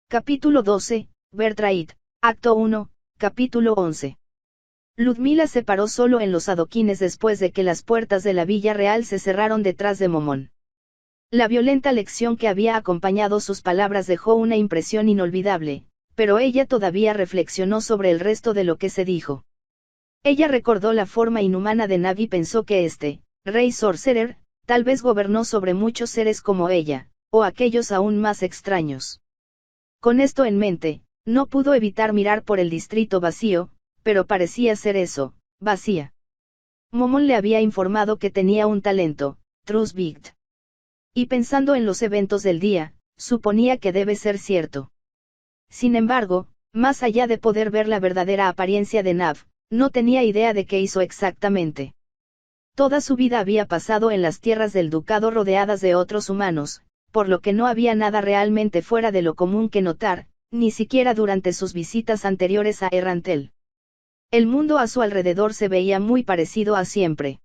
Capítulo 12, Bertraid, Acto 1, Capítulo 11. Ludmila se paró solo en los adoquines después de que las puertas de la villa real se cerraron detrás de Momón. La violenta lección que había acompañado sus palabras dejó una impresión inolvidable, pero ella todavía reflexionó sobre el resto de lo que se dijo. Ella recordó la forma inhumana de Nav y pensó que este, Rey Sorcerer, tal vez gobernó sobre muchos seres como ella, o aquellos aún más extraños. Con esto en mente, no pudo evitar mirar por el distrito vacío, pero parecía ser eso, vacía. Momón le había informado que tenía un talento, Trusbicht. Y pensando en los eventos del día, suponía que debe ser cierto. Sin embargo, más allá de poder ver la verdadera apariencia de Nav, no tenía idea de qué hizo exactamente. Toda su vida había pasado en las tierras del ducado rodeadas de otros humanos, por lo que no había nada realmente fuera de lo común que notar, ni siquiera durante sus visitas anteriores a Errantel. El mundo a su alrededor se veía muy parecido a siempre.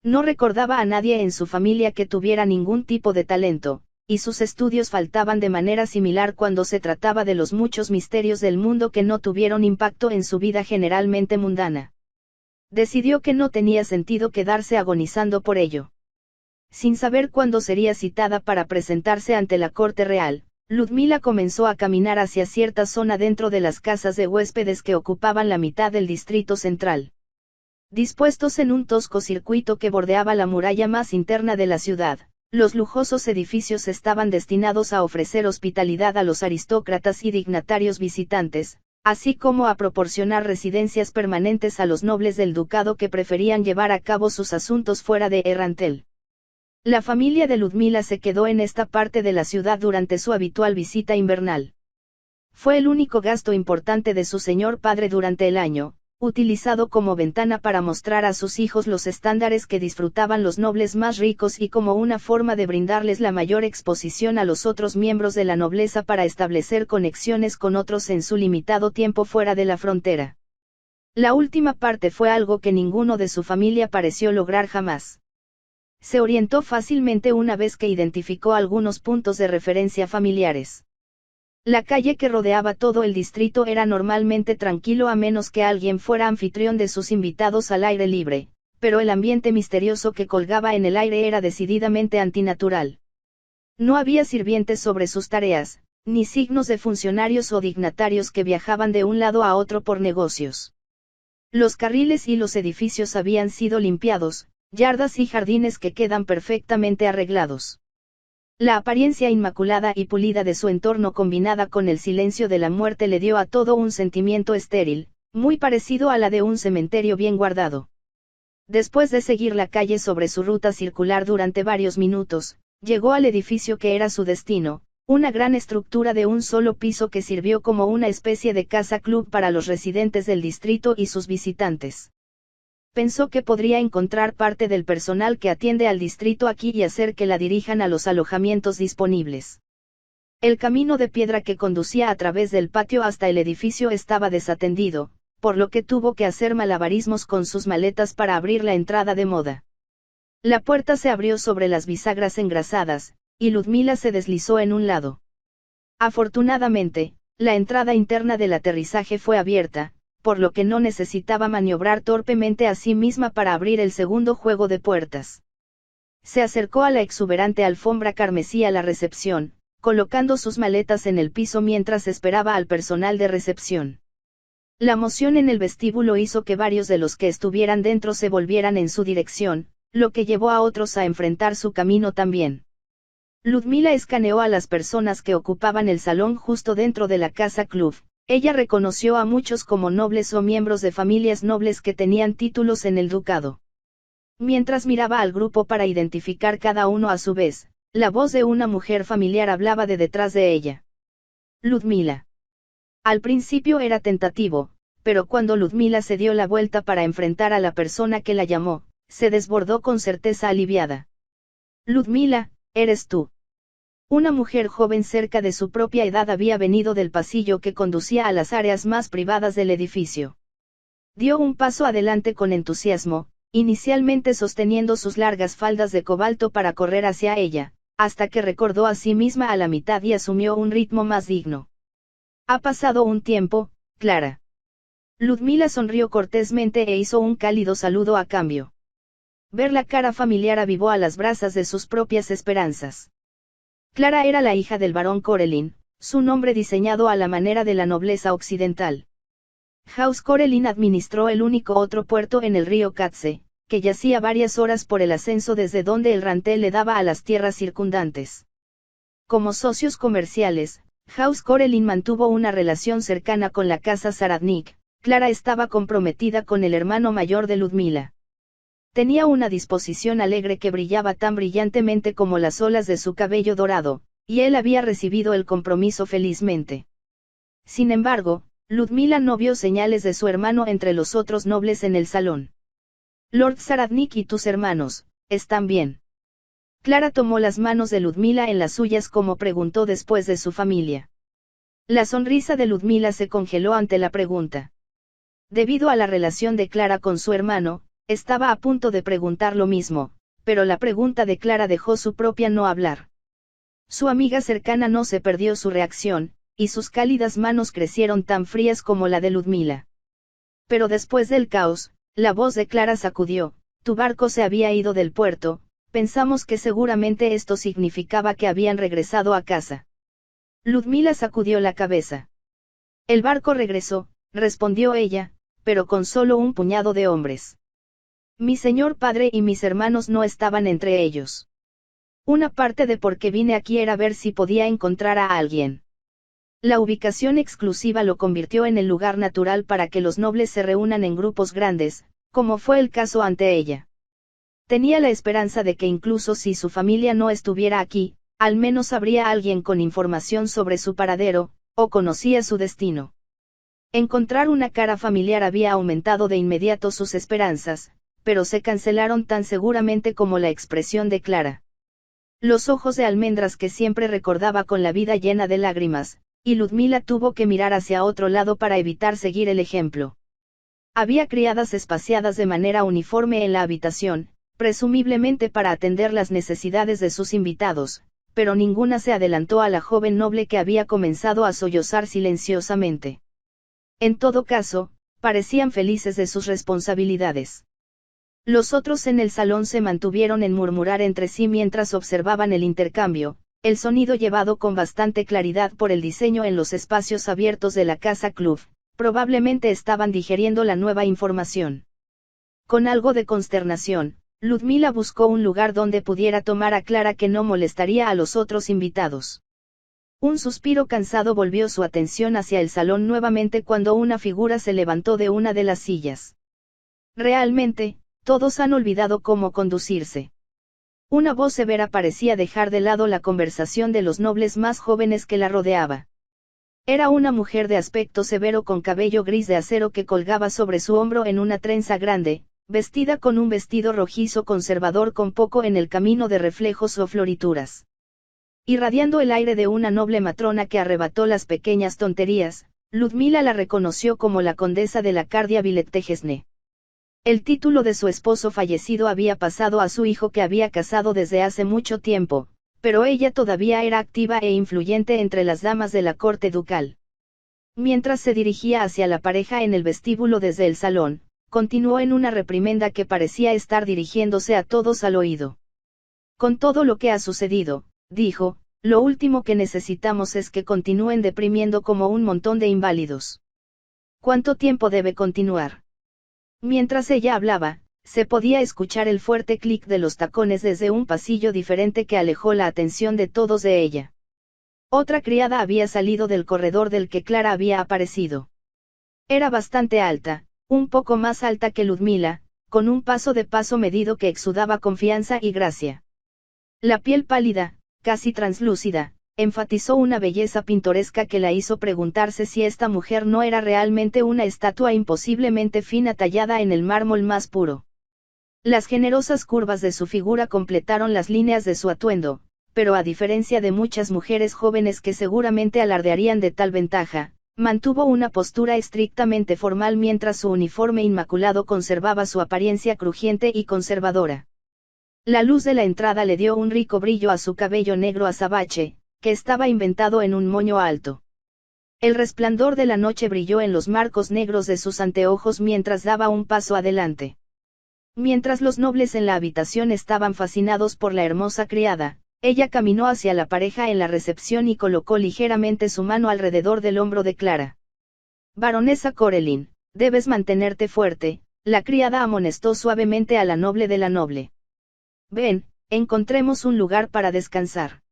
No recordaba a nadie en su familia que tuviera ningún tipo de talento, y sus estudios faltaban de manera similar cuando se trataba de los muchos misterios del mundo que no tuvieron impacto en su vida generalmente mundana. Decidió que no tenía sentido quedarse agonizando por ello. Sin saber cuándo sería citada para presentarse ante la corte real, Ludmila comenzó a caminar hacia cierta zona dentro de las casas de huéspedes que ocupaban la mitad del distrito central. Dispuestos en un tosco circuito que bordeaba la muralla más interna de la ciudad, los lujosos edificios estaban destinados a ofrecer hospitalidad a los aristócratas y dignatarios visitantes, así como a proporcionar residencias permanentes a los nobles del ducado que preferían llevar a cabo sus asuntos fuera de Errantel. La familia de Ludmila se quedó en esta parte de la ciudad durante su habitual visita invernal. Fue el único gasto importante de su señor padre durante el año, utilizado como ventana para mostrar a sus hijos los estándares que disfrutaban los nobles más ricos y como una forma de brindarles la mayor exposición a los otros miembros de la nobleza para establecer conexiones con otros en su limitado tiempo fuera de la frontera. La última parte fue algo que ninguno de su familia pareció lograr jamás. Se orientó fácilmente una vez que identificó algunos puntos de referencia familiares. La calle que rodeaba todo el distrito era normalmente tranquilo a menos que alguien fuera anfitrión de sus invitados al aire libre, pero el ambiente misterioso que colgaba en el aire era decididamente antinatural. No había sirvientes sobre sus tareas, ni signos de funcionarios o dignatarios que viajaban de un lado a otro por negocios. Los carriles y los edificios habían sido limpiados, yardas y jardines que quedan perfectamente arreglados. La apariencia inmaculada y pulida de su entorno combinada con el silencio de la muerte le dio a todo un sentimiento estéril, muy parecido a la de un cementerio bien guardado. Después de seguir la calle sobre su ruta circular durante varios minutos, llegó al edificio que era su destino, una gran estructura de un solo piso que sirvió como una especie de casa club para los residentes del distrito y sus visitantes. Pensó que podría encontrar parte del personal que atiende al distrito aquí y hacer que la dirijan a los alojamientos disponibles. El camino de piedra que conducía a través del patio hasta el edificio estaba desatendido, por lo que tuvo que hacer malabarismos con sus maletas para abrir la entrada de moda. La puerta se abrió sobre las bisagras engrasadas, y Ludmila se deslizó en un lado. Afortunadamente, la entrada interna del aterrizaje fue abierta, por lo que no necesitaba maniobrar torpemente a sí misma para abrir el segundo juego de puertas. Se acercó a la exuberante alfombra carmesí a la recepción, colocando sus maletas en el piso mientras esperaba al personal de recepción. La moción en el vestíbulo hizo que varios de los que estuvieran dentro se volvieran en su dirección, lo que llevó a otros a enfrentar su camino también. Ludmila escaneó a las personas que ocupaban el salón justo dentro de la casa club. Ella reconoció a muchos como nobles o miembros de familias nobles que tenían títulos en el ducado. Mientras miraba al grupo para identificar cada uno a su vez, la voz de una mujer familiar hablaba de detrás de ella. Ludmila. Al principio era tentativo, pero cuando Ludmila se dio la vuelta para enfrentar a la persona que la llamó, se desbordó con certeza aliviada. Ludmila, eres tú. Una mujer joven cerca de su propia edad había venido del pasillo que conducía a las áreas más privadas del edificio. Dio un paso adelante con entusiasmo, inicialmente sosteniendo sus largas faldas de cobalto para correr hacia ella, hasta que recordó a sí misma a la mitad y asumió un ritmo más digno. Ha pasado un tiempo, Clara. Ludmila sonrió cortésmente e hizo un cálido saludo a cambio. Ver la cara familiar avivó a las brasas de sus propias esperanzas. Clara era la hija del barón Corelin, su nombre diseñado a la manera de la nobleza occidental. House Corelin administró el único otro puerto en el río Katze, que yacía varias horas por el ascenso desde donde el rantel le daba a las tierras circundantes. Como socios comerciales, House Corelin mantuvo una relación cercana con la casa Saradnik. Clara estaba comprometida con el hermano mayor de Ludmila. Tenía una disposición alegre que brillaba tan brillantemente como las olas de su cabello dorado, y él había recibido el compromiso felizmente. Sin embargo, Ludmila no vio señales de su hermano entre los otros nobles en el salón. Lord Saradnik y tus hermanos, ¿están bien? Clara tomó las manos de Ludmila en las suyas como preguntó después de su familia. La sonrisa de Ludmila se congeló ante la pregunta. Debido a la relación de Clara con su hermano, estaba a punto de preguntar lo mismo, pero la pregunta de Clara dejó su propia no hablar. Su amiga cercana no se perdió su reacción, y sus cálidas manos crecieron tan frías como la de Ludmila. Pero después del caos, la voz de Clara sacudió, tu barco se había ido del puerto, pensamos que seguramente esto significaba que habían regresado a casa. Ludmila sacudió la cabeza. El barco regresó, respondió ella, pero con solo un puñado de hombres. Mi señor padre y mis hermanos no estaban entre ellos. Una parte de por qué vine aquí era ver si podía encontrar a alguien. La ubicación exclusiva lo convirtió en el lugar natural para que los nobles se reúnan en grupos grandes, como fue el caso ante ella. Tenía la esperanza de que incluso si su familia no estuviera aquí, al menos habría alguien con información sobre su paradero, o conocía su destino. Encontrar una cara familiar había aumentado de inmediato sus esperanzas, pero se cancelaron tan seguramente como la expresión de Clara. Los ojos de almendras que siempre recordaba con la vida llena de lágrimas, y Ludmila tuvo que mirar hacia otro lado para evitar seguir el ejemplo. Había criadas espaciadas de manera uniforme en la habitación, presumiblemente para atender las necesidades de sus invitados, pero ninguna se adelantó a la joven noble que había comenzado a sollozar silenciosamente. En todo caso, parecían felices de sus responsabilidades. Los otros en el salón se mantuvieron en murmurar entre sí mientras observaban el intercambio, el sonido llevado con bastante claridad por el diseño en los espacios abiertos de la casa club. Probablemente estaban digiriendo la nueva información. Con algo de consternación, Ludmila buscó un lugar donde pudiera tomar a Clara que no molestaría a los otros invitados. Un suspiro cansado volvió su atención hacia el salón nuevamente cuando una figura se levantó de una de las sillas. Realmente, todos han olvidado cómo conducirse. Una voz severa parecía dejar de lado la conversación de los nobles más jóvenes que la rodeaba. Era una mujer de aspecto severo con cabello gris de acero que colgaba sobre su hombro en una trenza grande, vestida con un vestido rojizo conservador con poco en el camino de reflejos o florituras. Irradiando el aire de una noble matrona que arrebató las pequeñas tonterías, Ludmila la reconoció como la condesa de la Cardia Vilectejesne. El título de su esposo fallecido había pasado a su hijo que había casado desde hace mucho tiempo, pero ella todavía era activa e influyente entre las damas de la corte ducal. Mientras se dirigía hacia la pareja en el vestíbulo desde el salón, continuó en una reprimenda que parecía estar dirigiéndose a todos al oído. Con todo lo que ha sucedido, dijo, lo último que necesitamos es que continúen deprimiendo como un montón de inválidos. ¿Cuánto tiempo debe continuar? Mientras ella hablaba, se podía escuchar el fuerte clic de los tacones desde un pasillo diferente que alejó la atención de todos de ella. Otra criada había salido del corredor del que Clara había aparecido. Era bastante alta, un poco más alta que Ludmila, con un paso de paso medido que exudaba confianza y gracia. La piel pálida, casi translúcida, enfatizó una belleza pintoresca que la hizo preguntarse si esta mujer no era realmente una estatua imposiblemente fina tallada en el mármol más puro. Las generosas curvas de su figura completaron las líneas de su atuendo, pero a diferencia de muchas mujeres jóvenes que seguramente alardearían de tal ventaja, mantuvo una postura estrictamente formal mientras su uniforme inmaculado conservaba su apariencia crujiente y conservadora. La luz de la entrada le dio un rico brillo a su cabello negro azabache, que estaba inventado en un moño alto. El resplandor de la noche brilló en los marcos negros de sus anteojos mientras daba un paso adelante. Mientras los nobles en la habitación estaban fascinados por la hermosa criada, ella caminó hacia la pareja en la recepción y colocó ligeramente su mano alrededor del hombro de Clara. Baronesa Corelin, debes mantenerte fuerte, la criada amonestó suavemente a la noble de la noble. Ven, encontremos un lugar para descansar.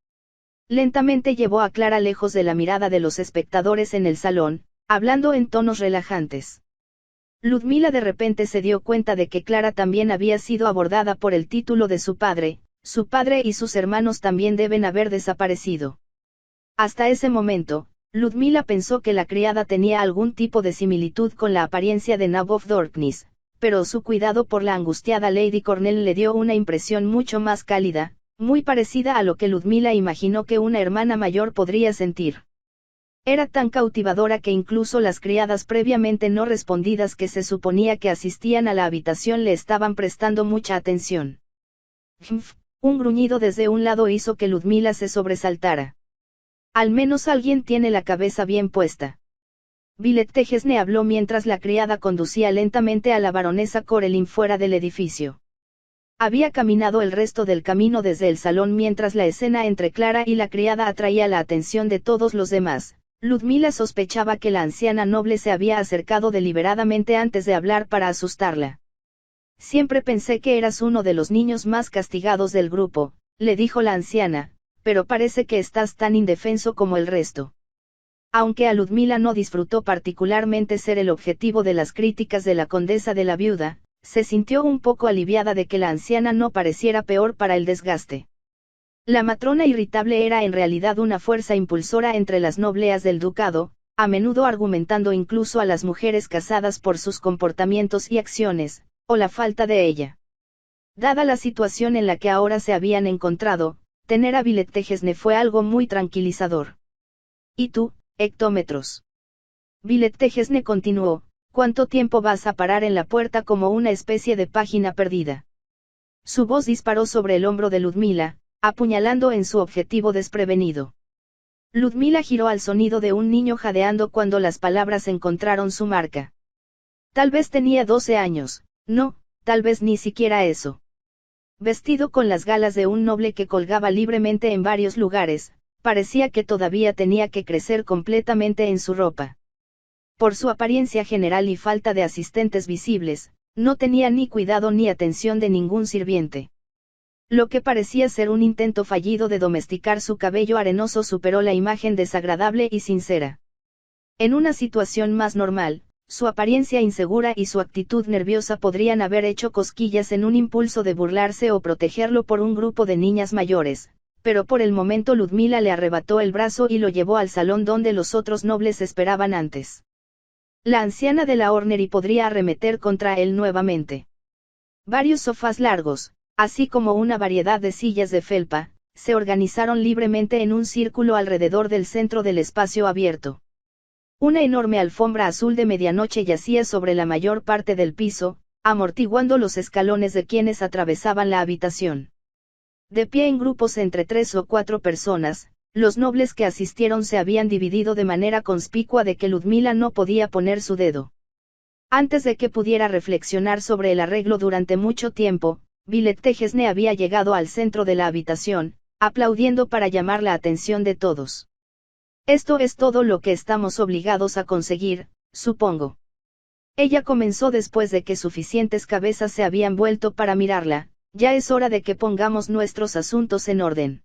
Lentamente llevó a Clara lejos de la mirada de los espectadores en el salón, hablando en tonos relajantes. Ludmila de repente se dio cuenta de que Clara también había sido abordada por el título de su padre y sus hermanos también deben haber desaparecido. Hasta ese momento, Ludmila pensó que la criada tenía algún tipo de similitud con la apariencia de Naboth Dorknis, pero su cuidado por la angustiada Lady Cornell le dio una impresión mucho más cálida, muy parecida a lo que Ludmila imaginó que una hermana mayor podría sentir. Era tan cautivadora que incluso las criadas previamente no respondidas que se suponía que asistían a la habitación le estaban prestando mucha atención. Un gruñido desde un lado hizo que Ludmila se sobresaltara. Al menos alguien tiene la cabeza bien puesta. Vilectejesne habló mientras la criada conducía lentamente a la baronesa Corelin fuera del edificio. Había caminado el resto del camino desde el salón mientras la escena entre Clara y la criada atraía la atención de todos los demás. Ludmila sospechaba que la anciana noble se había acercado deliberadamente antes de hablar para asustarla. Siempre pensé que eras uno de los niños más castigados del grupo, le dijo la anciana, pero parece que estás tan indefenso como el resto. Aunque a Ludmila no disfrutó particularmente ser el objetivo de las críticas de la condesa de la viuda, se sintió un poco aliviada de que la anciana no pareciera peor para el desgaste. La matrona irritable era en realidad una fuerza impulsora entre las nobleas del ducado, a menudo argumentando incluso a las mujeres casadas por sus comportamientos y acciones, o la falta de ella. Dada la situación en la que ahora se habían encontrado, tener a Violet Tejesne fue algo muy tranquilizador. ¿Y tú, hectómetros? Violet Tejesne continuó, ¿cuánto tiempo vas a parar en la puerta como una especie de página perdida? Su voz disparó sobre el hombro de Ludmila, apuñalando en su objetivo desprevenido. Ludmila giró al sonido de un niño jadeando cuando las palabras encontraron su marca. Tal vez tenía 12 años, no, tal vez ni siquiera eso. Vestido con las galas de un noble que colgaba libremente en varios lugares, parecía que todavía tenía que crecer completamente en su ropa. Por su apariencia general y falta de asistentes visibles, no tenía ni cuidado ni atención de ningún sirviente. Lo que parecía ser un intento fallido de domesticar su cabello arenoso superó la imagen desagradable y sincera. En una situación más normal, su apariencia insegura y su actitud nerviosa podrían haber hecho cosquillas en un impulso de burlarse o protegerlo por un grupo de niñas mayores, pero por el momento Ludmila le arrebató el brazo y lo llevó al salón donde los otros nobles esperaban antes. La anciana de la Ornery podría arremeter contra él nuevamente. Varios sofás largos, así como una variedad de sillas de felpa, se organizaron libremente en un círculo alrededor del centro del espacio abierto. Una enorme alfombra azul de medianoche yacía sobre la mayor parte del piso, amortiguando los escalones de quienes atravesaban la habitación. De pie en grupos entre 3 o 4 personas, los nobles que asistieron se habían dividido de manera conspicua de que Ludmila no podía poner su dedo. Antes de que pudiera reflexionar sobre el arreglo durante mucho tiempo, Violet Tejesne había llegado al centro de la habitación, aplaudiendo para llamar la atención de todos. Esto es todo lo que estamos obligados a conseguir, supongo. Ella comenzó después de que suficientes cabezas se habían vuelto para mirarla, ya es hora de que pongamos nuestros asuntos en orden.